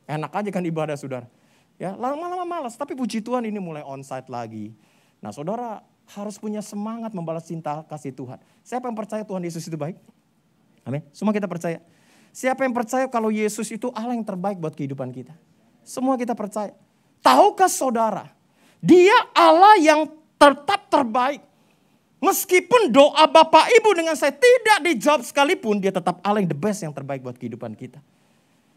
Enak aja kan ibadah, saudara. Ya, lama-lama malas, tapi puji Tuhan ini mulai onsite lagi. Nah, saudara harus punya semangat membalas cinta kasih Tuhan. Siapa yang percaya Tuhan Yesus itu baik? Amin. Semua kita percaya. Siapa yang percaya kalau Yesus itu Allah yang terbaik buat kehidupan kita? Semua kita percaya. Tahukah saudara, Dia Allah yang tetap terbaik. Meskipun doa Bapak Ibu dengan saya tidak dijawab sekalipun, Dia tetap Allah yang the best, yang terbaik buat kehidupan kita.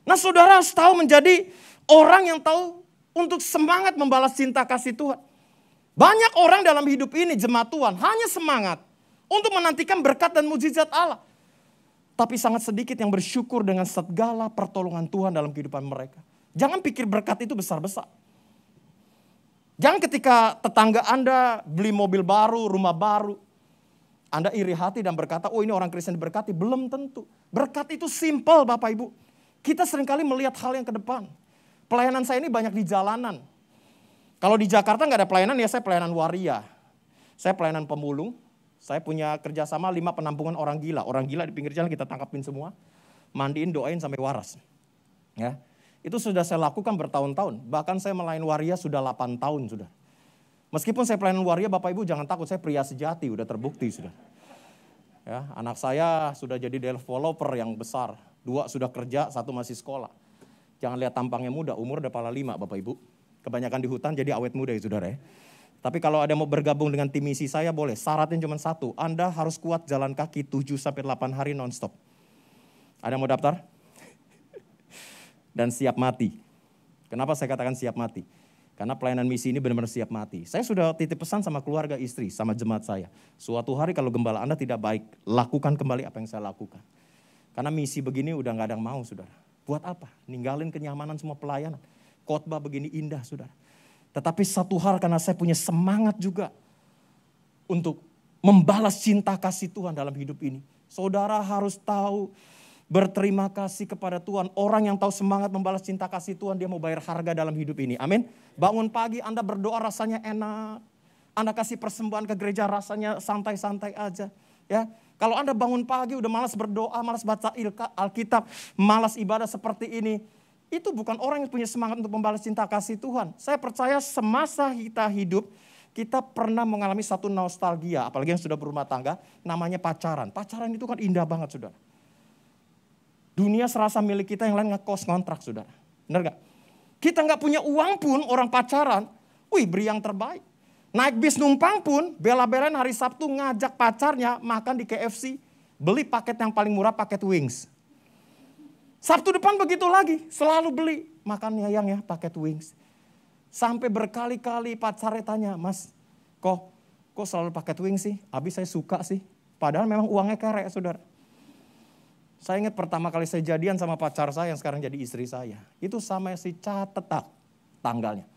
Nah, saudara harus tahu menjadi orang yang tahu untuk semangat membalas cinta kasih Tuhan. Banyak orang dalam hidup ini jemaat Tuhan hanya semangat untuk menantikan berkat dan mujizat Allah. Tapi sangat sedikit yang bersyukur dengan segala pertolongan Tuhan dalam kehidupan mereka. Jangan pikir berkat itu besar-besar. Jangan ketika tetangga Anda beli mobil baru, rumah baru, Anda iri hati dan berkata, oh ini orang Kristen diberkati. Belum tentu. Berkat itu simple Bapak Ibu. Kita seringkali melihat hal yang ke depan. Pelayanan saya ini banyak di jalanan. Kalau di Jakarta nggak ada pelayanan, ya saya pelayanan waria. Saya pelayanan pemulung. Saya punya kerjasama 5 penampungan orang gila. Orang gila di pinggir jalan kita tangkapin semua. Mandiin, doain sampai waras. Ya. Itu sudah saya lakukan bertahun-tahun. Bahkan saya melayani waria sudah 8 tahun sudah. Meskipun saya pelayanan waria, Bapak Ibu jangan takut, saya pria sejati, udah terbukti sudah. Ya, anak saya sudah jadi developer yang besar. 2 sudah kerja, 1 masih sekolah. Jangan lihat tampangnya muda, umur udah pala 5 Bapak Ibu. Kebanyakan di hutan jadi awet muda ya saudara ya. Tapi kalau ada mau bergabung dengan tim misi saya boleh. Syaratnya cuma 1, Anda harus kuat jalan kaki 7-8 hari non-stop. Ada mau daftar? Dan siap mati. Kenapa saya katakan siap mati? Karena pelayanan misi ini benar-benar siap mati. Saya sudah titip pesan sama keluarga, istri, sama jemaat saya. Suatu hari kalau gembala Anda tidak baik, lakukan kembali apa yang saya lakukan. Karena misi begini udah gak ada yang mau, saudara. Buat apa? Ninggalin kenyamanan semua pelayanan. Khotbah begini indah, saudara. Tetapi satu hal, karena saya punya semangat juga untuk membalas cinta kasih Tuhan dalam hidup ini. Saudara harus tahu, berterima kasih kepada Tuhan. Orang yang tahu semangat membalas cinta kasih Tuhan, dia mau bayar harga dalam hidup ini. Amin. Bangun pagi Anda berdoa rasanya enak. Anda kasih persembahan ke gereja rasanya santai-santai aja. Ya, kalau Anda bangun pagi udah malas berdoa, malas baca Alkitab, malas ibadah seperti ini, itu bukan orang yang punya semangat untuk membalas cinta kasih Tuhan. Saya percaya semasa kita hidup, kita pernah mengalami satu nostalgia, apalagi yang sudah berumah tangga, namanya pacaran. Pacaran itu kan indah banget, saudara. Dunia serasa milik kita, yang lain ngekos ngontrak, saudara. Benar gak? Kita gak punya uang pun, orang pacaran, beri yang terbaik. Naik bis numpang pun, bela-belain hari Sabtu ngajak pacarnya makan di KFC, beli paket yang paling murah, paket wings. Sabtu depan begitu lagi, selalu beli, makan yang ya, paket wings. Sampai berkali-kali pacarnya tanya, Mas, kok selalu paket wings sih? Habis saya suka sih, padahal memang uangnya kerek, saudara. Saya ingat pertama kali saya jadian sama pacar saya yang sekarang jadi istri saya. Itu sama si catat tanggalnya.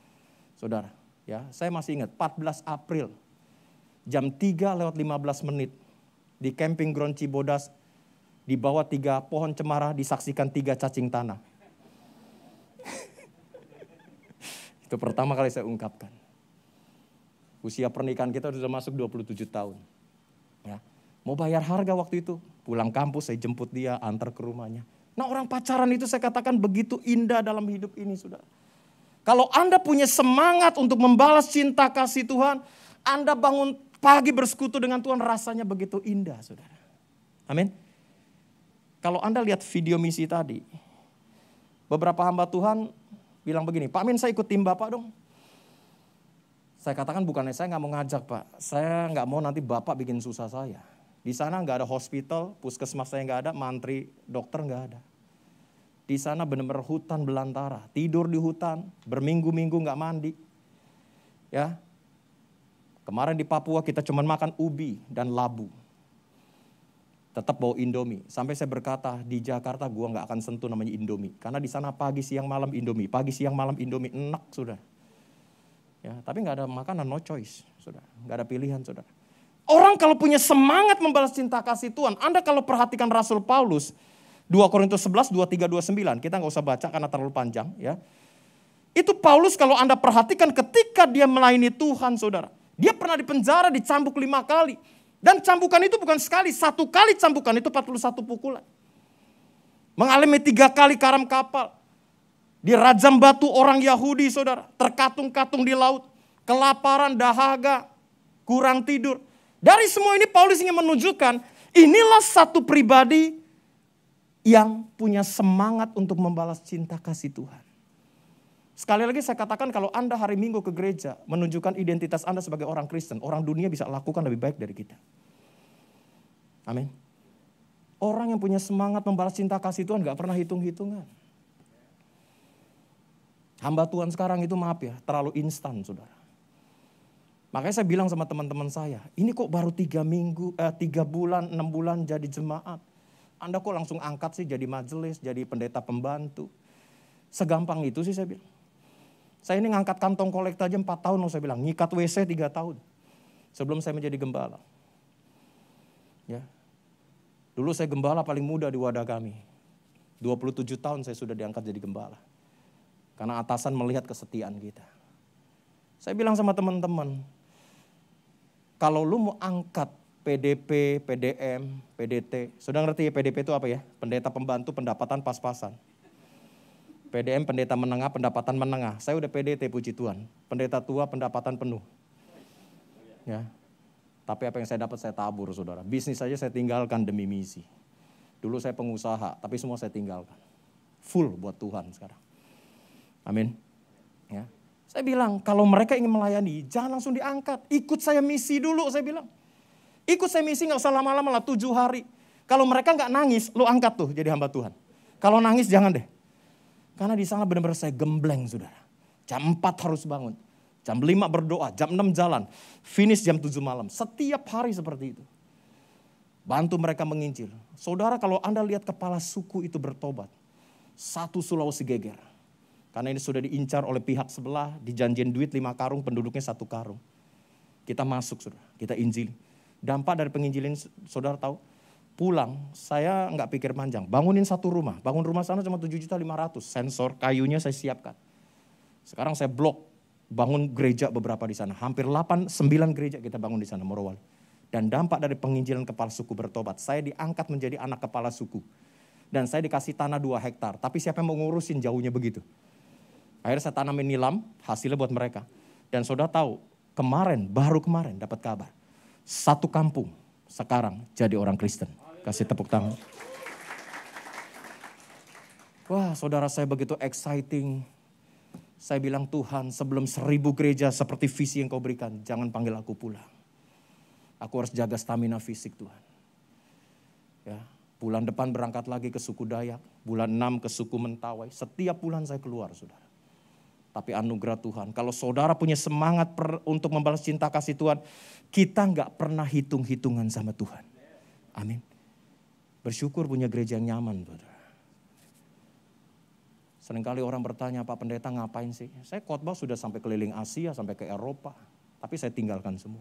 Saudara, ya, saya masih ingat 14 April jam 3:15 di camping ground Cibodas, di bawah 3 pohon cemara disaksikan 3 cacing tanah. Itu pertama kali saya ungkapkan. Usia pernikahan kita sudah masuk 27 tahun. Ya. Mau bayar harga waktu itu. Pulang kampus saya jemput dia, antar ke rumahnya. Nah, orang pacaran itu saya katakan begitu indah dalam hidup ini, saudara. Kalau Anda punya semangat untuk membalas cinta kasih Tuhan, Anda bangun pagi bersekutu dengan Tuhan, rasanya begitu indah, saudara. Amin. Kalau Anda lihat video misi tadi, beberapa hamba Tuhan bilang begini, Pak Amin, saya ikut tim Bapak dong. Saya katakan bukannya saya nggak mau ngajak, Pak. Saya nggak mau nanti Bapak bikin susah saya. Di sana nggak ada hospital, puskesmas saya nggak ada, mantri, dokter nggak ada. Di sana benar-benar hutan belantara, tidur di hutan, berminggu-minggu nggak mandi. Ya, kemarin di Papua kita cuma makan ubi dan labu. Tetap bawa Indomie. Sampai saya berkata di Jakarta gua nggak akan sentuh namanya Indomie, karena di sana pagi siang malam Indomie, pagi siang malam Indomie, enak sudah. Ya, tapi nggak ada makanan, no choice, sudah, nggak ada pilihan, saudara. Orang kalau punya semangat membalas cinta kasih Tuhan, Anda kalau perhatikan Rasul Paulus, 2 Korintus 11, 23, 29, kita nggak usah baca karena terlalu panjang. Ya. Itu Paulus kalau Anda perhatikan ketika dia melayani Tuhan, saudara. Dia pernah dipenjara, dicambuk 5 kali. Dan cambukan itu bukan sekali, 1 kali cambukan itu 41 pukulan. Mengalami 3 kali karam kapal. Dirajam batu orang Yahudi, saudara. Terkatung-katung di laut. Kelaparan, dahaga, kurang tidur. Dari semua ini Paulus ingin menunjukkan, inilah satu pribadi yang punya semangat untuk membalas cinta kasih Tuhan. Sekali lagi saya katakan, kalau Anda hari Minggu ke gereja, menunjukkan identitas Anda sebagai orang Kristen, orang dunia bisa lakukan lebih baik dari kita. Amin. Orang yang punya semangat membalas cinta kasih Tuhan gak pernah hitung-hitungan. Hamba Tuhan sekarang itu maaf ya, terlalu instan, saudara. Makanya saya bilang sama teman-teman saya, ini kok baru 3 bulan, 6 bulan jadi jemaat. Anda kok langsung angkat sih jadi majelis, jadi pendeta pembantu. Segampang itu sih saya bilang. Saya ini ngangkat kantong kolekta aja 4 tahun loh saya bilang. Ngikat WC 3 tahun. Sebelum saya menjadi gembala. Ya. Dulu saya gembala paling muda di wadah kami. 27 tahun saya sudah diangkat jadi gembala. Karena atasan melihat kesetiaan kita. Saya bilang sama teman-teman, kalau lu mau angkat PDP, PDM, PDT, sudah ngerti ya PDP itu apa ya? Pendeta pembantu pendapatan pas-pasan. PDM pendeta menengah, pendapatan menengah. Saya udah PDT puji Tuhan. Pendeta tua pendapatan penuh. Ya. Tapi apa yang saya dapat saya tabur, saudara. Bisnis saja saya tinggalkan demi misi. Dulu saya pengusaha, tapi semua saya tinggalkan. Full buat Tuhan sekarang. Amin. Ya. Saya bilang, kalau mereka ingin melayani, jangan langsung diangkat. Ikut saya misi dulu, saya bilang. Ikut saya misi gak usah lama-lama lah, 7 hari. Kalau mereka gak nangis, lu angkat tuh jadi hamba Tuhan. Kalau nangis jangan deh. Karena di sana benar-benar saya gembleng, saudara. Jam 4 harus bangun. Jam 5 berdoa, jam 6 jalan. Finish jam 7 malam. Setiap hari seperti itu. Bantu mereka menginjil. Saudara, kalau Anda lihat kepala suku itu bertobat. Satu Sulawesi geger. Karena ini sudah diincar oleh pihak sebelah, dijanjiin duit 5 karung, penduduknya 1 karung. Kita masuk, saudara, kita injili. Dampak dari penginjilan, saudara tahu, pulang saya nggak pikir panjang, bangunin satu rumah. Bangun rumah sana cuma 7.500.000, sensor kayunya saya siapkan. Sekarang saya blok, bangun gereja beberapa di sana. Hampir 8-9 gereja kita bangun di sana, Morowali. Dan dampak dari penginjilan kepala suku bertobat, saya diangkat menjadi anak kepala suku. Dan saya dikasih tanah 2 hektar, tapi siapa yang mau ngurusin jauhnya begitu. Akhirnya saya tanamin nilam, hasilnya buat mereka. Dan saudara tahu, baru kemarin dapat kabar. Satu kampung sekarang jadi orang Kristen. Kasih tepuk tangan. Wah, saudara, saya begitu exciting. Saya bilang, Tuhan, sebelum 1000 gereja seperti visi yang kau berikan, jangan panggil aku pulang. Aku harus jaga stamina fisik, Tuhan. Ya, bulan depan berangkat lagi ke suku Dayak, bulan 6 ke suku Mentawai. Setiap bulan saya keluar, saudara. Tapi anugerah Tuhan, kalau saudara punya semangat untuk membalas cinta kasih Tuhan, kita nggak pernah hitung-hitungan sama Tuhan. Amin. Bersyukur punya gereja yang nyaman, saudara. Seringkali orang bertanya, Pak Pendeta ngapain sih? Saya khotbah sudah sampai keliling Asia, sampai ke Eropa. Tapi saya tinggalkan semua.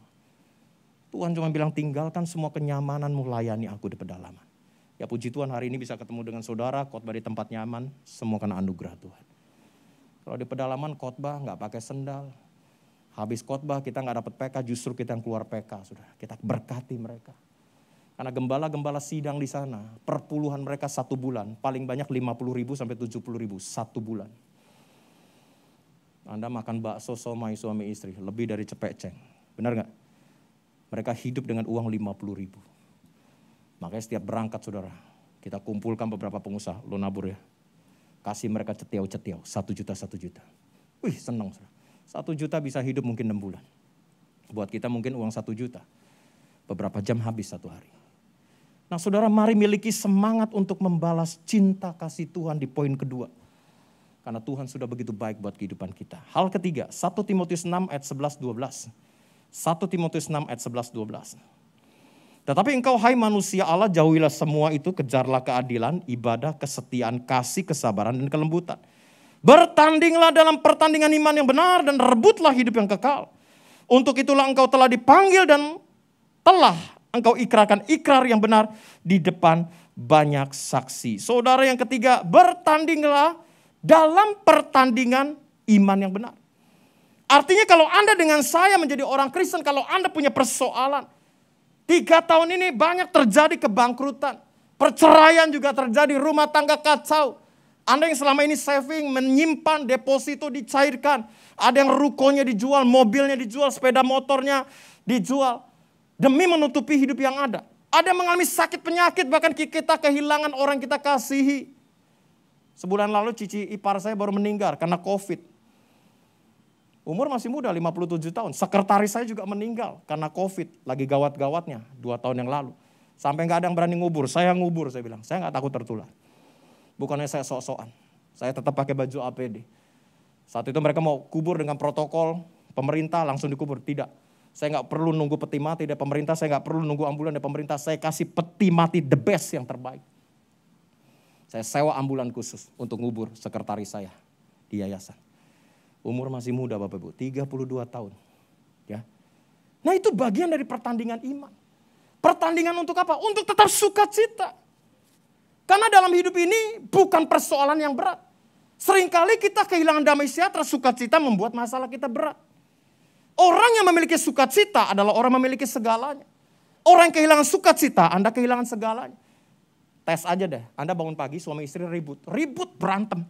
Tuhan cuma bilang, tinggalkan semua kenyamananmu, layani aku di pedalaman. Ya puji Tuhan, hari ini bisa ketemu dengan saudara, khotbah di tempat nyaman, semua karena anugerah Tuhan. Kalau di pedalaman khotbah nggak pakai sendal. Habis khotbah kita nggak dapat PK, justru kita yang keluar PK. Saudara. Kita berkati mereka. Karena gembala-gembala sidang di sana, perpuluhan mereka 1 bulan. Paling banyak 50.000 sampai 70.000 1 bulan. Anda makan bakso somai suami istri, lebih dari cepek ceng. Benar nggak? Mereka hidup dengan uang 50.000. Makanya setiap berangkat, saudara, kita kumpulkan beberapa pengusaha, lo nabur ya. Kasih mereka cetiau-cetiau, 1 juta. Wih, senang. 1 juta bisa hidup mungkin 6 bulan. Buat kita mungkin uang 1 juta. Beberapa jam habis 1 hari. Nah saudara, mari miliki semangat untuk membalas cinta kasih Tuhan di poin kedua. Karena Tuhan sudah begitu baik buat kehidupan kita. Hal ketiga, 1 Timotius 6 ayat 11-12. 1 Timotius 6 ayat 11-12. Tetapi engkau hai manusia Allah, jauhilah semua itu, kejarlah keadilan, ibadah, kesetiaan, kasih, kesabaran, dan kelembutan. Bertandinglah dalam pertandingan iman yang benar dan rebutlah hidup yang kekal. Untuk itulah engkau telah dipanggil dan telah engkau ikrarkan ikrar yang benar di depan banyak saksi. Saudara, yang ketiga, bertandinglah dalam pertandingan iman yang benar. Artinya kalau Anda dengan saya menjadi orang Kristen, kalau Anda punya persoalan, 3 tahun ini banyak terjadi kebangkrutan. Perceraian juga terjadi, rumah tangga kacau. Anda yang selama ini saving, menyimpan, deposito dicairkan. Ada yang rukonya dijual, mobilnya dijual, sepeda motornya dijual. Demi menutupi hidup yang ada. Ada yang mengalami sakit penyakit, bahkan kita kehilangan orang kita kasihi. Sebulan lalu cici ipar saya baru meninggal karena COVID. Umur masih muda, 57 tahun. Sekretaris saya juga meninggal karena COVID. Lagi gawat-gawatnya 2 tahun yang lalu. Sampai gak ada yang berani ngubur. Saya ngubur, saya bilang. Saya gak takut tertular. Bukannya saya sok-sokan. Saya tetap pakai baju APD. Saat itu mereka mau kubur dengan protokol pemerintah, langsung dikubur. Tidak. Saya gak perlu nunggu peti mati dari pemerintah. Saya gak perlu nunggu ambulan dari pemerintah. Saya kasih peti mati the best yang terbaik. Saya sewa ambulan khusus untuk ngubur sekretaris saya di yayasan. Umur masih muda Bapak Ibu, 32 tahun. Ya. Nah itu bagian dari pertandingan iman. Pertandingan untuk apa? Untuk tetap sukacita. Karena dalam hidup ini bukan persoalan yang berat. Seringkali kita kehilangan damai sejahtera, sukacita membuat masalah kita berat. Orang yang memiliki sukacita adalah orang yang memiliki segalanya. Orang yang kehilangan sukacita, Anda kehilangan segalanya. Tes aja deh, Anda bangun pagi, suami istri ribut berantem.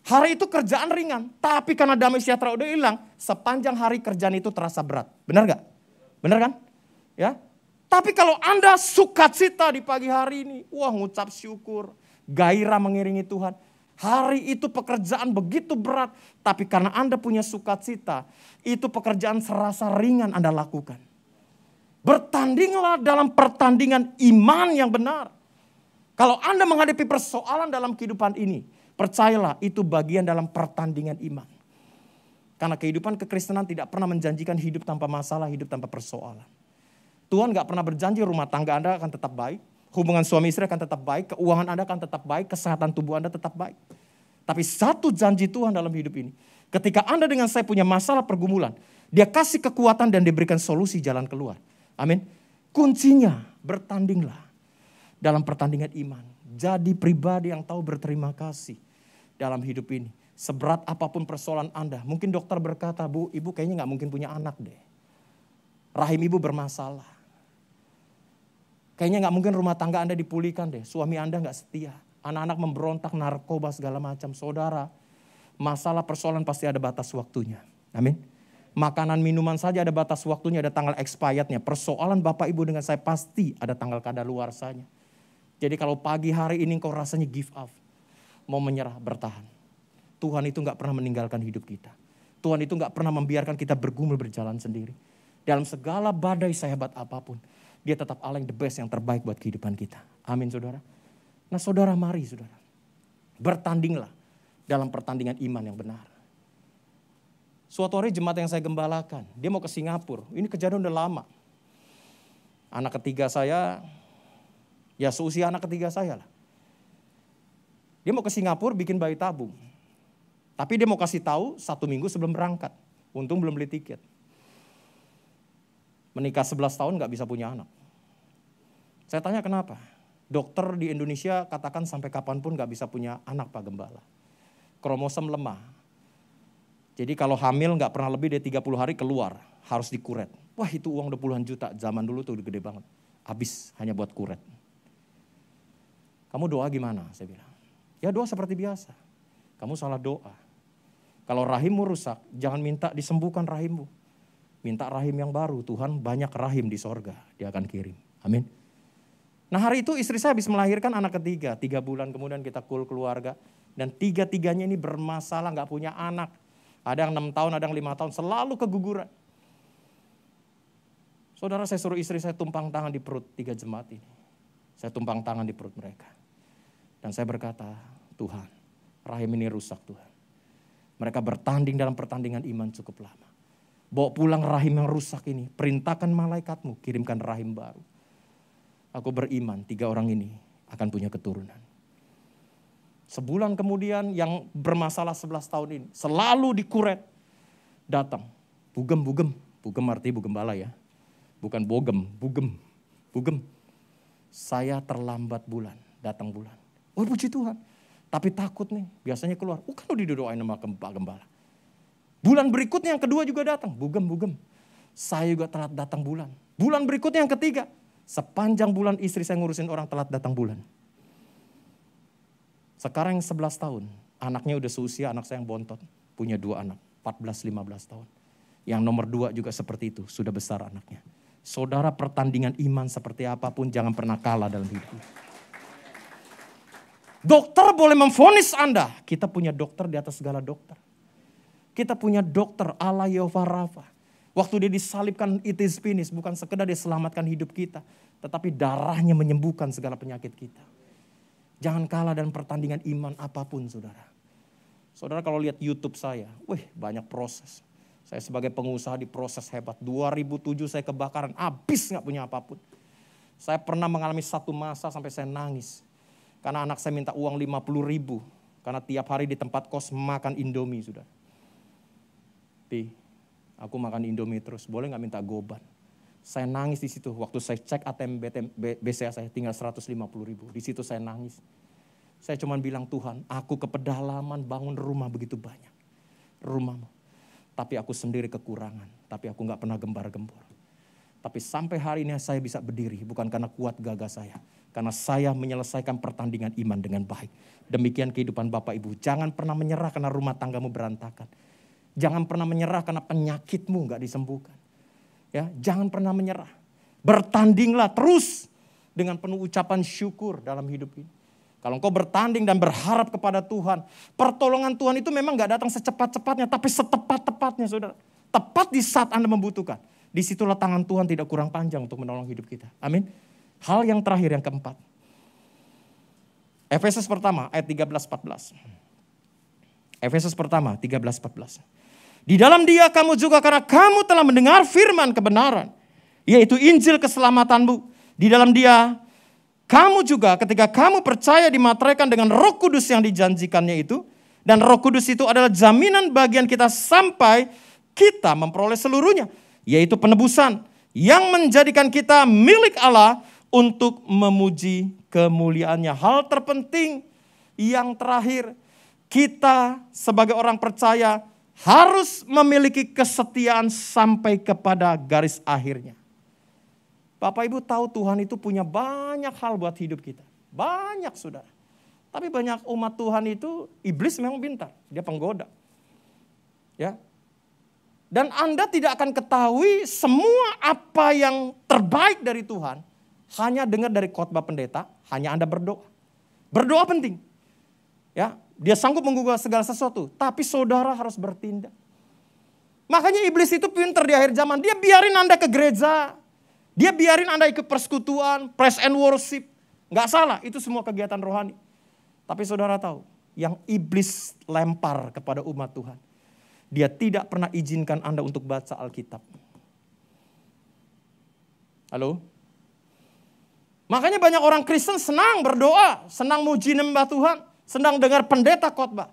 Hari itu kerjaan ringan, tapi karena damai sejahtera udah hilang, sepanjang hari kerjaan itu terasa berat. Benar gak? Benar kan? Ya. Tapi kalau Anda sukacita di pagi hari ini, wah ngucap syukur, gairah mengiringi Tuhan. Hari itu pekerjaan begitu berat, tapi karena Anda punya sukacita, itu pekerjaan serasa ringan Anda lakukan. Bertandinglah dalam pertandingan iman yang benar. Kalau Anda menghadapi persoalan dalam kehidupan ini, percayalah itu bagian dalam pertandingan iman. Karena kehidupan kekristenan tidak pernah menjanjikan hidup tanpa masalah, hidup tanpa persoalan. Tuhan gak pernah berjanji rumah tangga Anda akan tetap baik, hubungan suami istri akan tetap baik, keuangan Anda akan tetap baik, kesehatan tubuh Anda tetap baik. Tapi satu janji Tuhan dalam hidup ini, ketika Anda dengan saya punya masalah pergumulan, Dia kasih kekuatan dan diberikan solusi jalan keluar. Amin. Kuncinya bertandinglah dalam pertandingan iman. Jadi pribadi yang tahu berterima kasih dalam hidup ini. Seberat apapun persoalan Anda. Mungkin dokter berkata, Bu, ibu kayaknya gak mungkin punya anak deh. Rahim ibu bermasalah. Kayaknya gak mungkin rumah tangga Anda dipulihkan deh. Suami Anda gak setia. Anak-anak memberontak, narkoba segala macam. Saudara, masalah persoalan pasti ada batas waktunya. Amin. Makanan minuman saja ada batas waktunya, ada tanggal expirednya. Persoalan Bapak Ibu dengan saya pasti ada tanggal kadaluarsanya. Jadi kalau pagi hari ini kau rasanya give up. Mau menyerah, bertahan. Tuhan itu gak pernah meninggalkan hidup kita. Tuhan itu gak pernah membiarkan kita bergumul berjalan sendiri. Dalam segala badai sehebat apapun, Dia tetap Allah yang the best, yang terbaik buat kehidupan kita. Amin saudara. Nah saudara, mari saudara. Bertandinglah dalam pertandingan iman yang benar. Suatu hari jemaat yang saya gembalakan, dia mau ke Singapura. Ini kejadian udah lama. Anak ketiga saya, ya seusia anak ketiga saya lah. Dia mau ke Singapura bikin bayi tabung. Tapi dia mau kasih tahu 1 minggu sebelum berangkat. Untung belum beli tiket. Menikah 11 tahun gak bisa punya anak. Saya tanya kenapa? Dokter di Indonesia katakan sampai kapanpun gak bisa punya anak Pak Gembala. Kromosom lemah. Jadi kalau hamil gak pernah lebih dari 30 hari keluar. Harus dikuret. Wah itu uang 20-an juta. Zaman dulu tuh udah gede banget. Habis hanya buat kuret. Kamu doa gimana? Saya bilang. Ya doa seperti biasa. Kamu salah doa. Kalau rahimmu rusak, jangan minta disembuhkan rahimmu. Minta rahim yang baru. Tuhan banyak rahim di sorga. Dia akan kirim. Amin. Nah hari itu istri saya habis melahirkan anak ketiga. 3 bulan kemudian kita keluarga. Dan 3-tiganya ini bermasalah, gak punya anak. Ada yang 6 tahun, ada yang 5 tahun. Selalu keguguran. Saudara, saya suruh istri saya tumpang tangan di perut 3 jemaat ini. Saya tumpang tangan di perut mereka. Dan saya berkata, Tuhan, rahim ini rusak Tuhan. Mereka bertanding dalam pertandingan iman cukup lama. Bawa pulang rahim yang rusak ini. Perintahkan malaikatmu, kirimkan rahim baru. Aku beriman 3 orang ini akan punya keturunan. Sebulan kemudian yang bermasalah 11 tahun ini. Selalu dikuret. Datang. Bugem. Bugem artinya bugembala ya. Bukan bogem, bugem. Saya terlambat bulan, datang bulan. Oh puji Tuhan. Tapi takut nih, biasanya keluar. Kan udah didoain sama Pak Gembala. Bulan berikutnya yang kedua juga datang. Bugem. Saya juga telat datang bulan. Bulan berikutnya yang ketiga. Sepanjang bulan istri saya ngurusin orang telat datang bulan. Sekarang yang 11 tahun. Anaknya udah seusia anak saya yang bontot. Punya 2 anak. 14-15 tahun. Yang nomor 2 juga seperti itu. Sudah besar anaknya. Saudara, pertandingan iman seperti apapun jangan pernah kalah dalam hidup. Dokter boleh memvonis Anda. Kita punya dokter di atas segala dokter. Kita punya dokter Allah Yehova Rafa. Waktu dia disalibkan it is finished. Bukan sekedar dia selamatkan hidup kita. Tetapi darahnya menyembuhkan segala penyakit kita. Jangan kalah dalam pertandingan iman apapun saudara. Saudara kalau lihat YouTube saya. Banyak proses. Saya sebagai pengusaha diproses hebat. 2007 saya kebakaran. Habis gak punya apapun. Saya pernah mengalami satu masa sampai saya nangis. Karena anak saya minta uang 50.000. Karena tiap hari di tempat kos makan Indomie sudah. Pi, aku makan Indomie terus. Boleh gak minta goban? Saya nangis di situ. Waktu saya cek ATM BCA saya tinggal 150.000. Di situ saya nangis. Saya cuma bilang Tuhan, aku ke pedalaman bangun rumah begitu banyak. Rumahmu. Tapi aku sendiri kekurangan. Tapi aku gak pernah gembar-gembor. Tapi sampai hari ini saya bisa berdiri. Bukan karena kuat gagah saya. Karena saya menyelesaikan pertandingan iman dengan baik. Demikian kehidupan Bapak Ibu. Jangan pernah menyerah karena rumah tanggamu berantakan. Jangan pernah menyerah karena penyakitmu gak disembuhkan. Ya, jangan pernah menyerah. Bertandinglah terus dengan penuh ucapan syukur dalam hidup ini. Kalau engkau bertanding dan berharap kepada Tuhan. Pertolongan Tuhan itu memang gak datang secepat-cepatnya. Tapi setepat-tepatnya saudara. Tepat di saat Anda membutuhkan. Disitulah tangan Tuhan tidak kurang panjang untuk menolong hidup kita. Amin. Hal yang terakhir yang keempat. Efesus pertama ayat 13-14. Efesus pertama 13-14. Di dalam Dia kamu juga karena kamu telah mendengar firman kebenaran, yaitu Injil keselamatanmu. Di dalam Dia kamu juga ketika kamu percaya dimateraikan dengan Roh Kudus yang dijanjikannya itu. Dan Roh Kudus itu adalah jaminan bagian kita sampai kita memperoleh seluruhnya, yaitu penebusan yang menjadikan kita milik Allah untuk memuji kemuliaannya. Hal terpenting yang terakhir, kita sebagai orang percaya harus memiliki kesetiaan sampai kepada garis akhirnya. Bapak Ibu tahu Tuhan itu punya banyak hal buat hidup kita. Banyak saudara. Tapi banyak umat Tuhan itu, iblis memang pintar. Dia penggoda. Ya. Dan Anda tidak akan ketahui semua apa yang terbaik dari Tuhan hanya dengar dari khotbah pendeta, hanya Anda berdoa. Berdoa penting. Ya, dia sanggup menggugah segala sesuatu, tapi saudara harus bertindak. Makanya iblis itu pintar di akhir zaman. Dia biarin Anda ke gereja. Dia biarin Anda ikut persekutuan, praise and worship. Nggak salah, itu semua kegiatan rohani. Tapi saudara tahu, yang iblis lempar kepada umat Tuhan, dia tidak pernah izinkan Anda untuk baca Alkitab. Halo? Makanya banyak orang Kristen senang berdoa, senang muji nyembah Tuhan, senang dengar pendeta khotbah.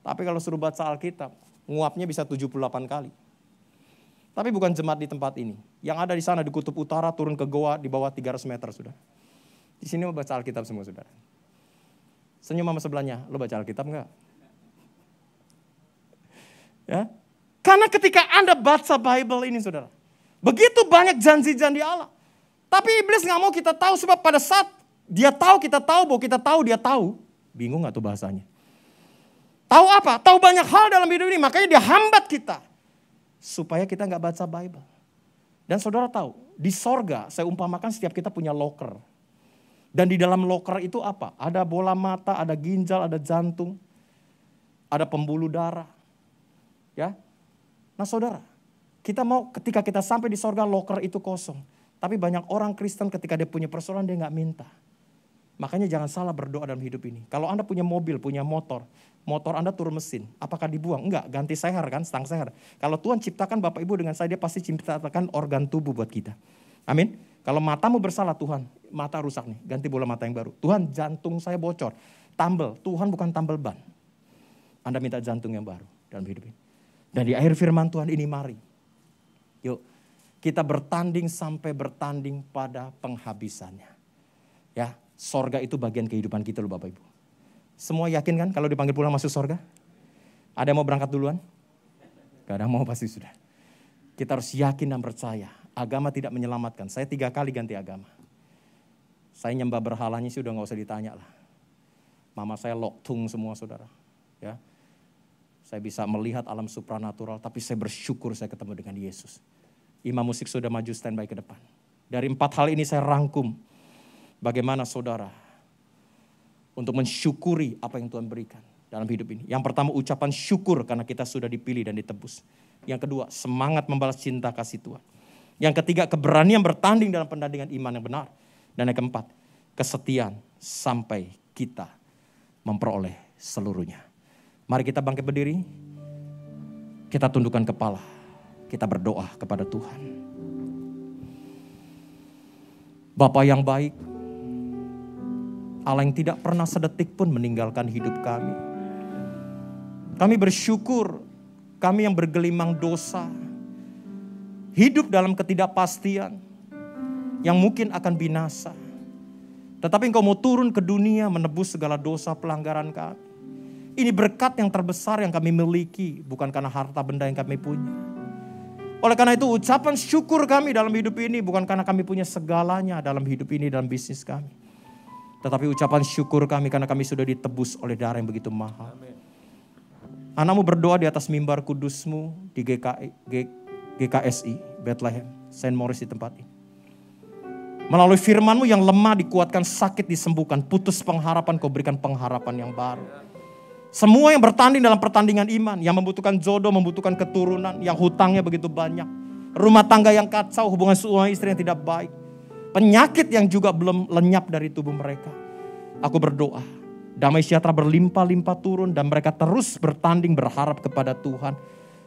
Tapi kalau suruh baca Alkitab, nguapnya bisa 78 kali. Tapi bukan jemaat di tempat ini. Yang ada di sana di kutub utara turun ke goa di bawah 300 meter sudah. Di sini mau baca Alkitab semua saudara. Senyum sama sebelahnya, lo baca Alkitab enggak? Ya. Karena ketika Anda baca Bible ini saudara, begitu banyak janji-janji Allah. Tapi iblis gak mau kita tahu sebab pada saat dia tahu kita tahu bahwa kita tahu dia tahu. Bingung gak tuh bahasanya? Tahu apa? Tahu banyak hal dalam hidup ini, makanya dia hambat kita. Supaya kita gak baca Bible. Dan saudara tahu, di sorga saya umpamakan setiap kita punya loker. Dan di dalam loker itu apa? Ada bola mata, ada ginjal, ada jantung, ada pembuluh darah. Ya. Nah saudara, kita mau ketika kita sampai di sorga loker itu kosong. Tapi banyak orang Kristen ketika dia punya persoalan dia gak minta. Makanya jangan salah berdoa dalam hidup ini. Kalau Anda punya mobil, punya motor Anda turun mesin. Apakah dibuang? Enggak, ganti seher kan, stang seher. Kalau Tuhan ciptakan Bapak Ibu dengan saya, dia pasti ciptakan organ tubuh buat kita. Amin. Kalau matamu bersalah, Tuhan, mata rusak nih, ganti bola mata yang baru. Tuhan, jantung saya bocor, tambel. Tuhan bukan tambel ban. Anda minta jantung yang baru dalam hidup ini. Dan di akhir firman Tuhan ini mari. Yuk, kita bertanding sampai bertanding pada penghabisannya. Ya, sorga itu bagian kehidupan kita loh Bapak Ibu. Semua yakin kan kalau dipanggil pulang masuk sorga? Ada yang mau berangkat duluan? Gak ada yang mau pasti sudah. Kita harus yakin dan percaya. Agama tidak menyelamatkan. Saya 3 kali ganti agama. Saya nyembah berhalanya sih udah gak usah ditanya lah. Mama saya loktung semua saudara. Ya, saya bisa melihat alam supranatural. Tapi saya bersyukur saya ketemu dengan Yesus. Imam musik sudah maju standby ke depan. Dari 4 hal ini saya rangkum. Bagaimana saudara untuk mensyukuri apa yang Tuhan berikan dalam hidup ini. Yang pertama ucapan syukur karena kita sudah dipilih dan ditebus. Yang kedua semangat membalas cinta kasih Tuhan. Yang ketiga keberanian bertanding dalam pertandingan iman yang benar. Dan yang keempat kesetiaan sampai kita memperoleh seluruhnya. Mari kita bangkit berdiri. Kita tundukkan kepala. Kita berdoa kepada Tuhan. Bapa yang baik, Allah yang tidak pernah sedetik pun meninggalkan hidup kami. Kami bersyukur, kami yang bergelimang dosa, hidup dalam ketidakpastian, yang mungkin akan binasa. Tetapi Engkau mau turun ke dunia menebus segala dosa pelanggaran kami. Ini berkat yang terbesar yang kami miliki, bukan karena harta benda yang kami punya. Oleh karena itu ucapan syukur kami dalam hidup ini bukan karena kami punya segalanya dalam hidup ini, dalam bisnis kami. Tetapi ucapan syukur kami karena kami sudah ditebus oleh darah yang begitu mahal. Anakmu berdoa di atas mimbar kudusmu di GKSI, Bethlehem, Saint Maurice di tempat ini. Melalui firmanmu yang lemah dikuatkan, sakit disembuhkan, putus pengharapan kau berikan pengharapan yang baru. Semua yang bertanding dalam pertandingan iman, yang membutuhkan jodoh, membutuhkan keturunan, yang hutangnya begitu banyak. Rumah tangga yang kacau, hubungan suami istri yang tidak baik. Penyakit yang juga belum lenyap dari tubuh mereka. Aku berdoa, damai sejahtera berlimpah-limpah turun dan mereka terus bertanding berharap kepada Tuhan.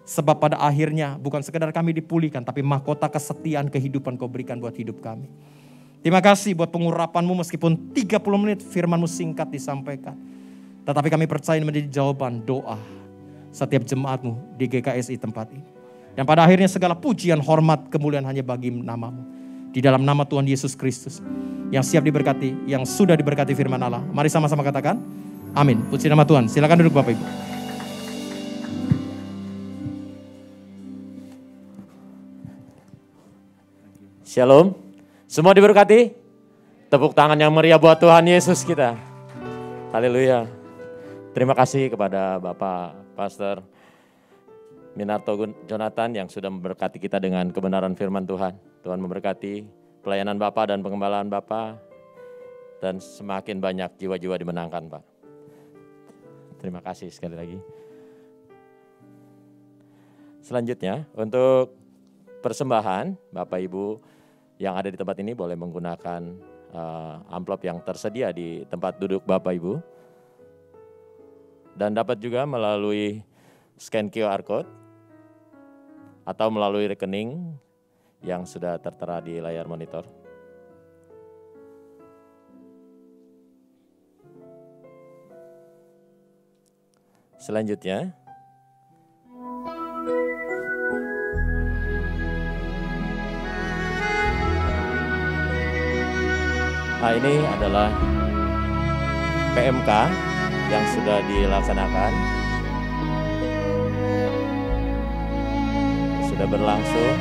Sebab pada akhirnya bukan sekedar kami dipulihkan, tapi mahkota kesetiaan kehidupan Kau berikan buat hidup kami. Terima kasih buat pengurapan-Mu meskipun 30 menit firman-Mu singkat disampaikan. Tetapi kami percaya menjadi jawaban doa setiap jemaat-Mu di GKSI tempat ini. Dan pada akhirnya segala pujian, hormat, kemuliaan hanya bagi nama-Mu. Di dalam nama Tuhan Yesus Kristus yang siap diberkati, yang sudah diberkati firman Allah. Mari sama-sama katakan, amin. Puji nama Tuhan. Silakan duduk Bapak Ibu. Shalom. Semua diberkati? Tepuk tangan yang meriah buat Tuhan Yesus kita. Haleluya. Terima kasih kepada Bapak Pastor Minarto Jonathan yang sudah memberkati kita dengan kebenaran firman Tuhan. Tuhan memberkati pelayanan Bapak dan pengembalaan Bapak. Dan semakin banyak jiwa-jiwa dimenangkan, Pak. Terima kasih sekali lagi. Selanjutnya untuk persembahan, Bapak Ibu yang ada di tempat ini boleh menggunakan amplop yang tersedia di tempat duduk Bapak Ibu. Dan dapat juga melalui scan QR code atau melalui rekening yang sudah tertera di layar monitor. Selanjutnya, ini adalah PMK yang sudah dilaksanakan, sudah berlangsung.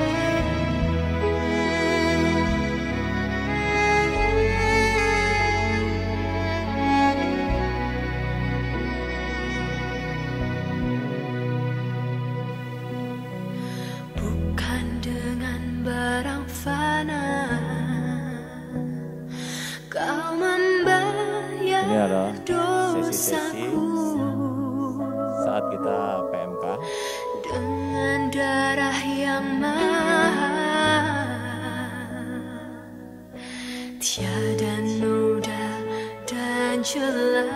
Bukan dengan barang fana Kau membayar Ini adalah sesi-sesi dosaku saat kita PMK. dengan darah yang mahal, tiada noda dan celah.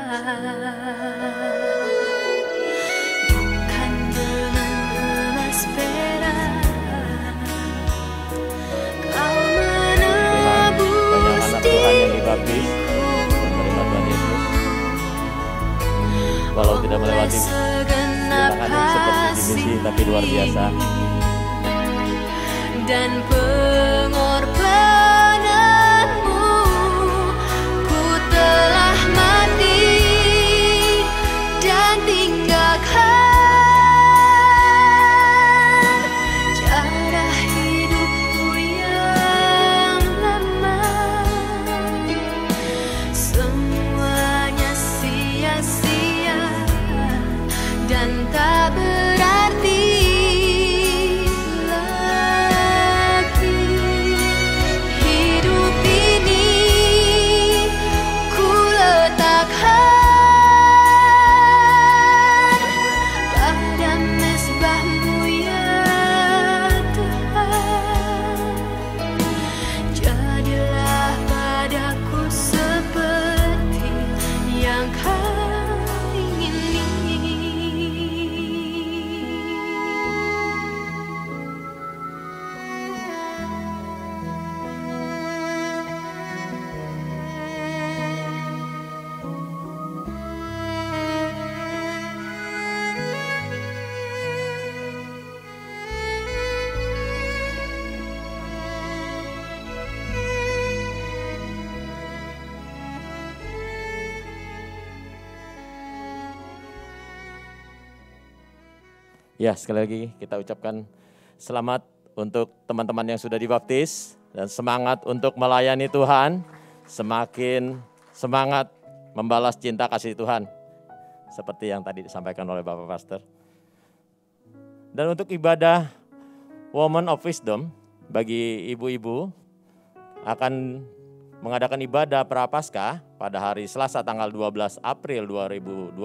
Bukan dengan emas perak Kau menebus Banyak anak Tuhan yang dibaptis menerima Tuhan Yesus. Walau tidak melewati rintangan yang seperti di misi, tapi luar biasa. dan pengorbananmu, ku telah mati dan tinggalkan cara hidupku yang lama. Semuanya sia-sia dan tak berarti lagi. Hidup ini ku letakkan pada mezbah-Mu ya Tuhan. Jadilah padaku seperti yang Kau ingini. Ya, sekali lagi kita ucapkan selamat untuk teman-teman yang sudah dibaptis dan semangat untuk melayani Tuhan, semakin semangat membalas cinta kasih Tuhan seperti yang tadi disampaikan oleh Bapak Pastor. Dan untuk ibadah Woman of Wisdom bagi ibu-ibu akan mengadakan ibadah Prapaskah pada hari Selasa tanggal 12 April 2022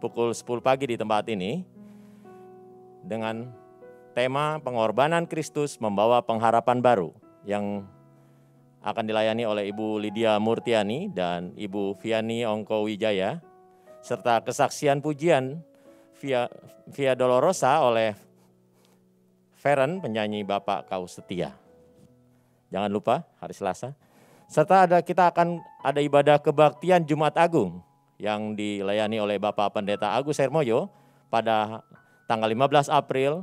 pukul 10 pagi di tempat ini dengan tema pengorbanan Kristus membawa pengharapan baru yang akan dilayani oleh Ibu Lydia Murtiani dan Ibu Viani Ongko Wijaya serta kesaksian pujian Via Dolorosa oleh Feren, penyanyi Bapak Kau Setia. Jangan lupa hari Selasa. Serta kita akan ada ibadah kebaktian Jumat Agung yang dilayani oleh Bapak Pendeta Agus Hermoyo pada tanggal 15 April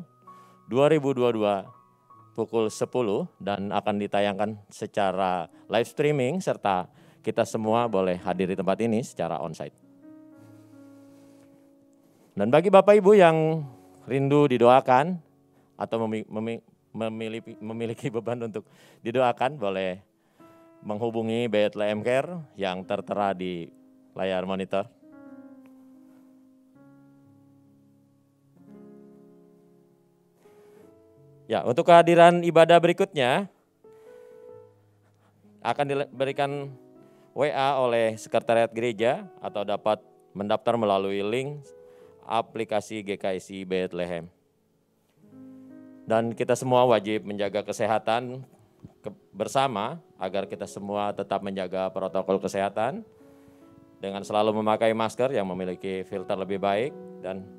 2022 pukul 10 dan akan ditayangkan secara live streaming serta kita semua boleh hadir di tempat ini secara onsite. Dan bagi Bapak Ibu yang rindu didoakan atau memiliki beban untuk didoakan, boleh menghubungi Bethlehem Care yang tertera di layar monitor. Ya, untuk kehadiran ibadah berikutnya akan diberikan WA oleh Sekretariat Gereja atau dapat mendaftar melalui link aplikasi GKSI Bethlehem. Dan kita semua wajib menjaga kesehatan bersama agar kita semua tetap menjaga protokol kesehatan dengan selalu memakai masker yang memiliki filter lebih baik, dan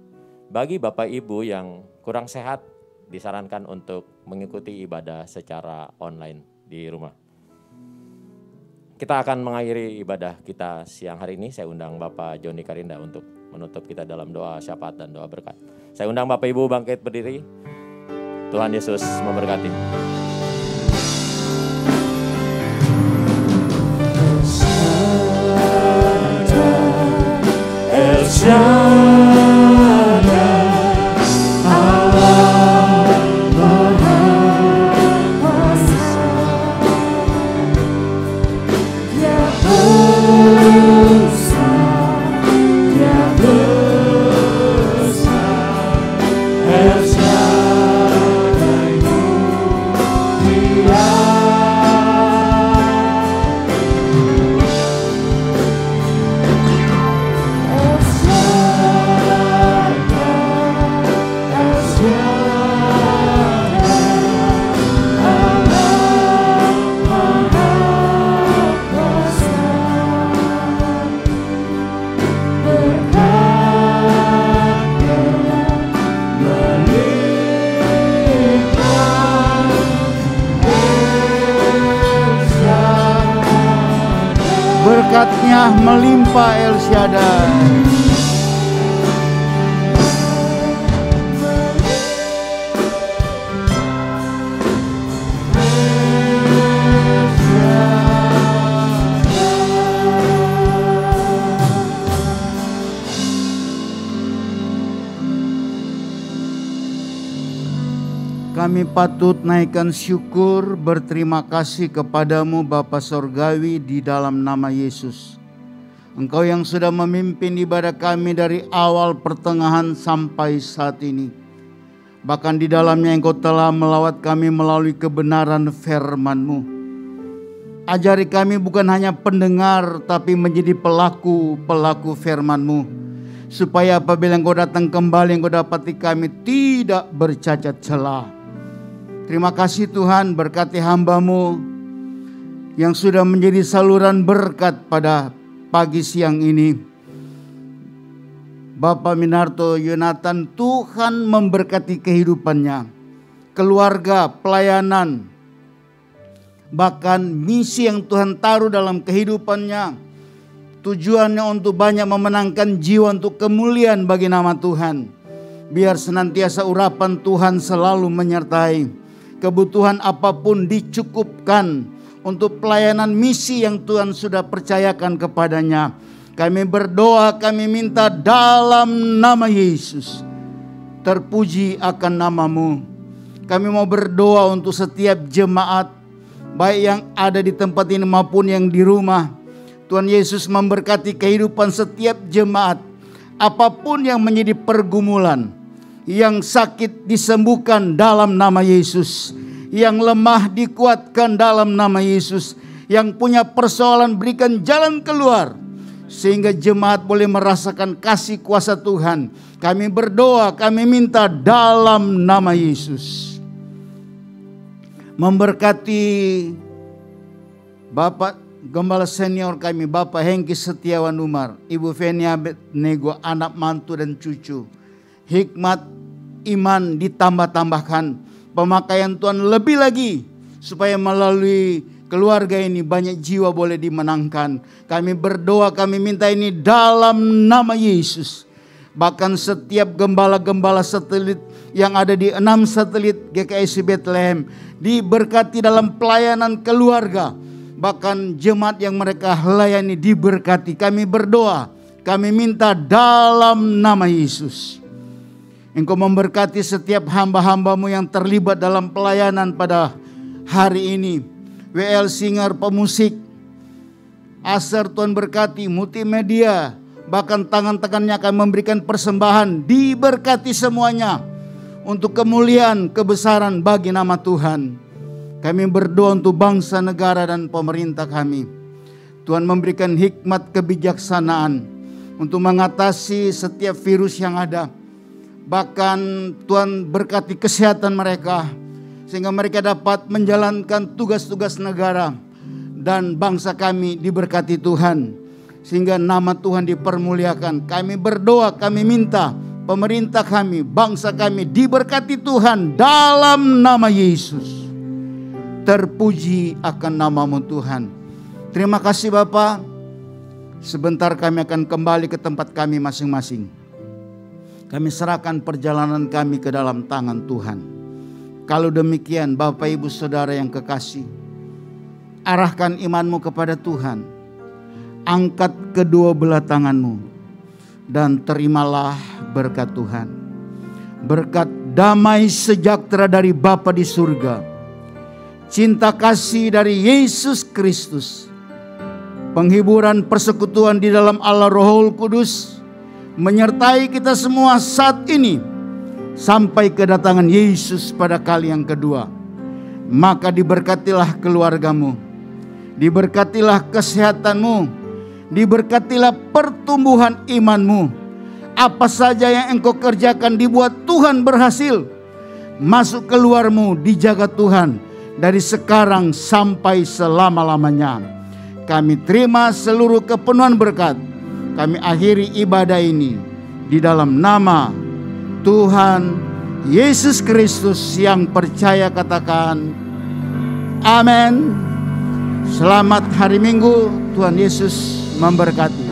bagi Bapak Ibu yang kurang sehat disarankan untuk mengikuti ibadah secara online di rumah. Kita akan mengakhiri ibadah kita siang hari ini. Saya undang Bapak Joni Karinda untuk menutup kita dalam doa syafaat dan doa berkat. Saya undang Bapak Ibu bangkit berdiri. Tuhan Yesus memberkati. El Shaddai, Allah Maha Kuasa, Dia besar, Dia besar, El Shaddai mulia. Berkatnya melimpah El Shaddai. Kami patut naikkan syukur, berterima kasih kepadamu Bapa Sorgawi di dalam nama Yesus. Engkau yang sudah memimpin ibadah kami dari awal pertengahan sampai saat ini. Bahkan di dalamnya Engkau telah melawat kami melalui kebenaran firman-Mu. Ajari kami bukan hanya pendengar tapi menjadi pelaku firman-Mu. Supaya apabila Engkau datang kembali Engkau dapati kami tidak bercacat celah. Terima kasih Tuhan, berkati hamba-Mu yang sudah menjadi saluran berkat pada pagi siang ini. Bapak Minarto Yonatan, Tuhan memberkati kehidupannya, keluarga, pelayanan, bahkan misi yang Tuhan taruh dalam kehidupannya. Tujuannya untuk banyak memenangkan jiwa untuk kemuliaan bagi nama Tuhan. Biar senantiasa urapan Tuhan selalu menyertai. Kebutuhan apapun dicukupkan untuk pelayanan misi yang Tuhan sudah percayakan kepadanya. Kami berdoa, kami minta dalam nama Yesus. Terpuji akan nama-Mu. Kami mau berdoa untuk setiap jemaat, baik yang ada di tempat ini maupun yang di rumah. Tuhan Yesus memberkati kehidupan setiap jemaat. Apapun yang menjadi pergumulan, yang sakit disembuhkan dalam nama Yesus, yang lemah dikuatkan dalam nama Yesus, yang punya persoalan berikan jalan keluar, sehingga jemaat boleh merasakan kasih kuasa Tuhan. Kami berdoa, kami minta dalam nama Yesus. Memberkati Bapak Gembala senior kami, Bapak Hengki Setiawan Umar, Ibu Fenia Nego, anak mantu dan cucu, hikmat, iman ditambah-tambahkan. Pemakaian Tuhan lebih lagi supaya melalui keluarga ini banyak jiwa boleh dimenangkan. Kami berdoa, kami minta ini dalam nama Yesus. Bahkan setiap gembala-gembala satelit yang ada di 6 satelit GKI Bethlehem diberkati dalam pelayanan keluarga. Bahkan jemaat yang mereka layani diberkati. Kami berdoa, kami minta dalam nama Yesus. Engkau memberkati setiap hamba-hambamu yang terlibat dalam pelayanan pada hari ini. WL Singer pemusik, Aser Tuhan berkati, multimedia, bahkan tangan-tangannya akan memberikan persembahan, diberkati semuanya untuk kemuliaan, kebesaran bagi nama Tuhan. Kami berdoa untuk bangsa, negara, dan pemerintah kami. Tuhan memberikan hikmat kebijaksanaan untuk mengatasi setiap virus yang ada. Bahkan Tuhan berkati kesehatan mereka, sehingga mereka dapat menjalankan tugas-tugas negara. Dan bangsa kami diberkati Tuhan, sehingga nama Tuhan dipermuliakan. Kami berdoa, kami minta pemerintah kami, bangsa kami diberkati Tuhan dalam nama Yesus. Terpuji akan nama-Mu Tuhan. Terima kasih Bapa. Sebentar kami akan kembali ke tempat kami masing-masing. Kami serahkan perjalanan kami ke dalam tangan Tuhan. Kalau demikian Bapak Ibu Saudara yang kekasih, arahkan imanmu kepada Tuhan. Angkat kedua belah tanganmu dan terimalah berkat Tuhan. Berkat damai sejahtera dari Bapa di surga, cinta kasih dari Yesus Kristus, penghiburan persekutuan di dalam Allah Rohul Kudus menyertai kita semua saat ini sampai kedatangan Yesus pada kali yang kedua. Maka diberkatilah keluargamu, diberkatilah kesehatanmu, diberkatilah pertumbuhan imanmu. Apa saja yang engkau kerjakan dibuat Tuhan berhasil. Masuk keluarmu dijaga Tuhan dari sekarang sampai selama-lamanya. Kami terima seluruh kepenuhan berkat. Kami akhiri ibadah ini di dalam nama Tuhan Yesus Kristus yang percaya, katakan amin. Selamat hari Minggu, Tuhan Yesus memberkati.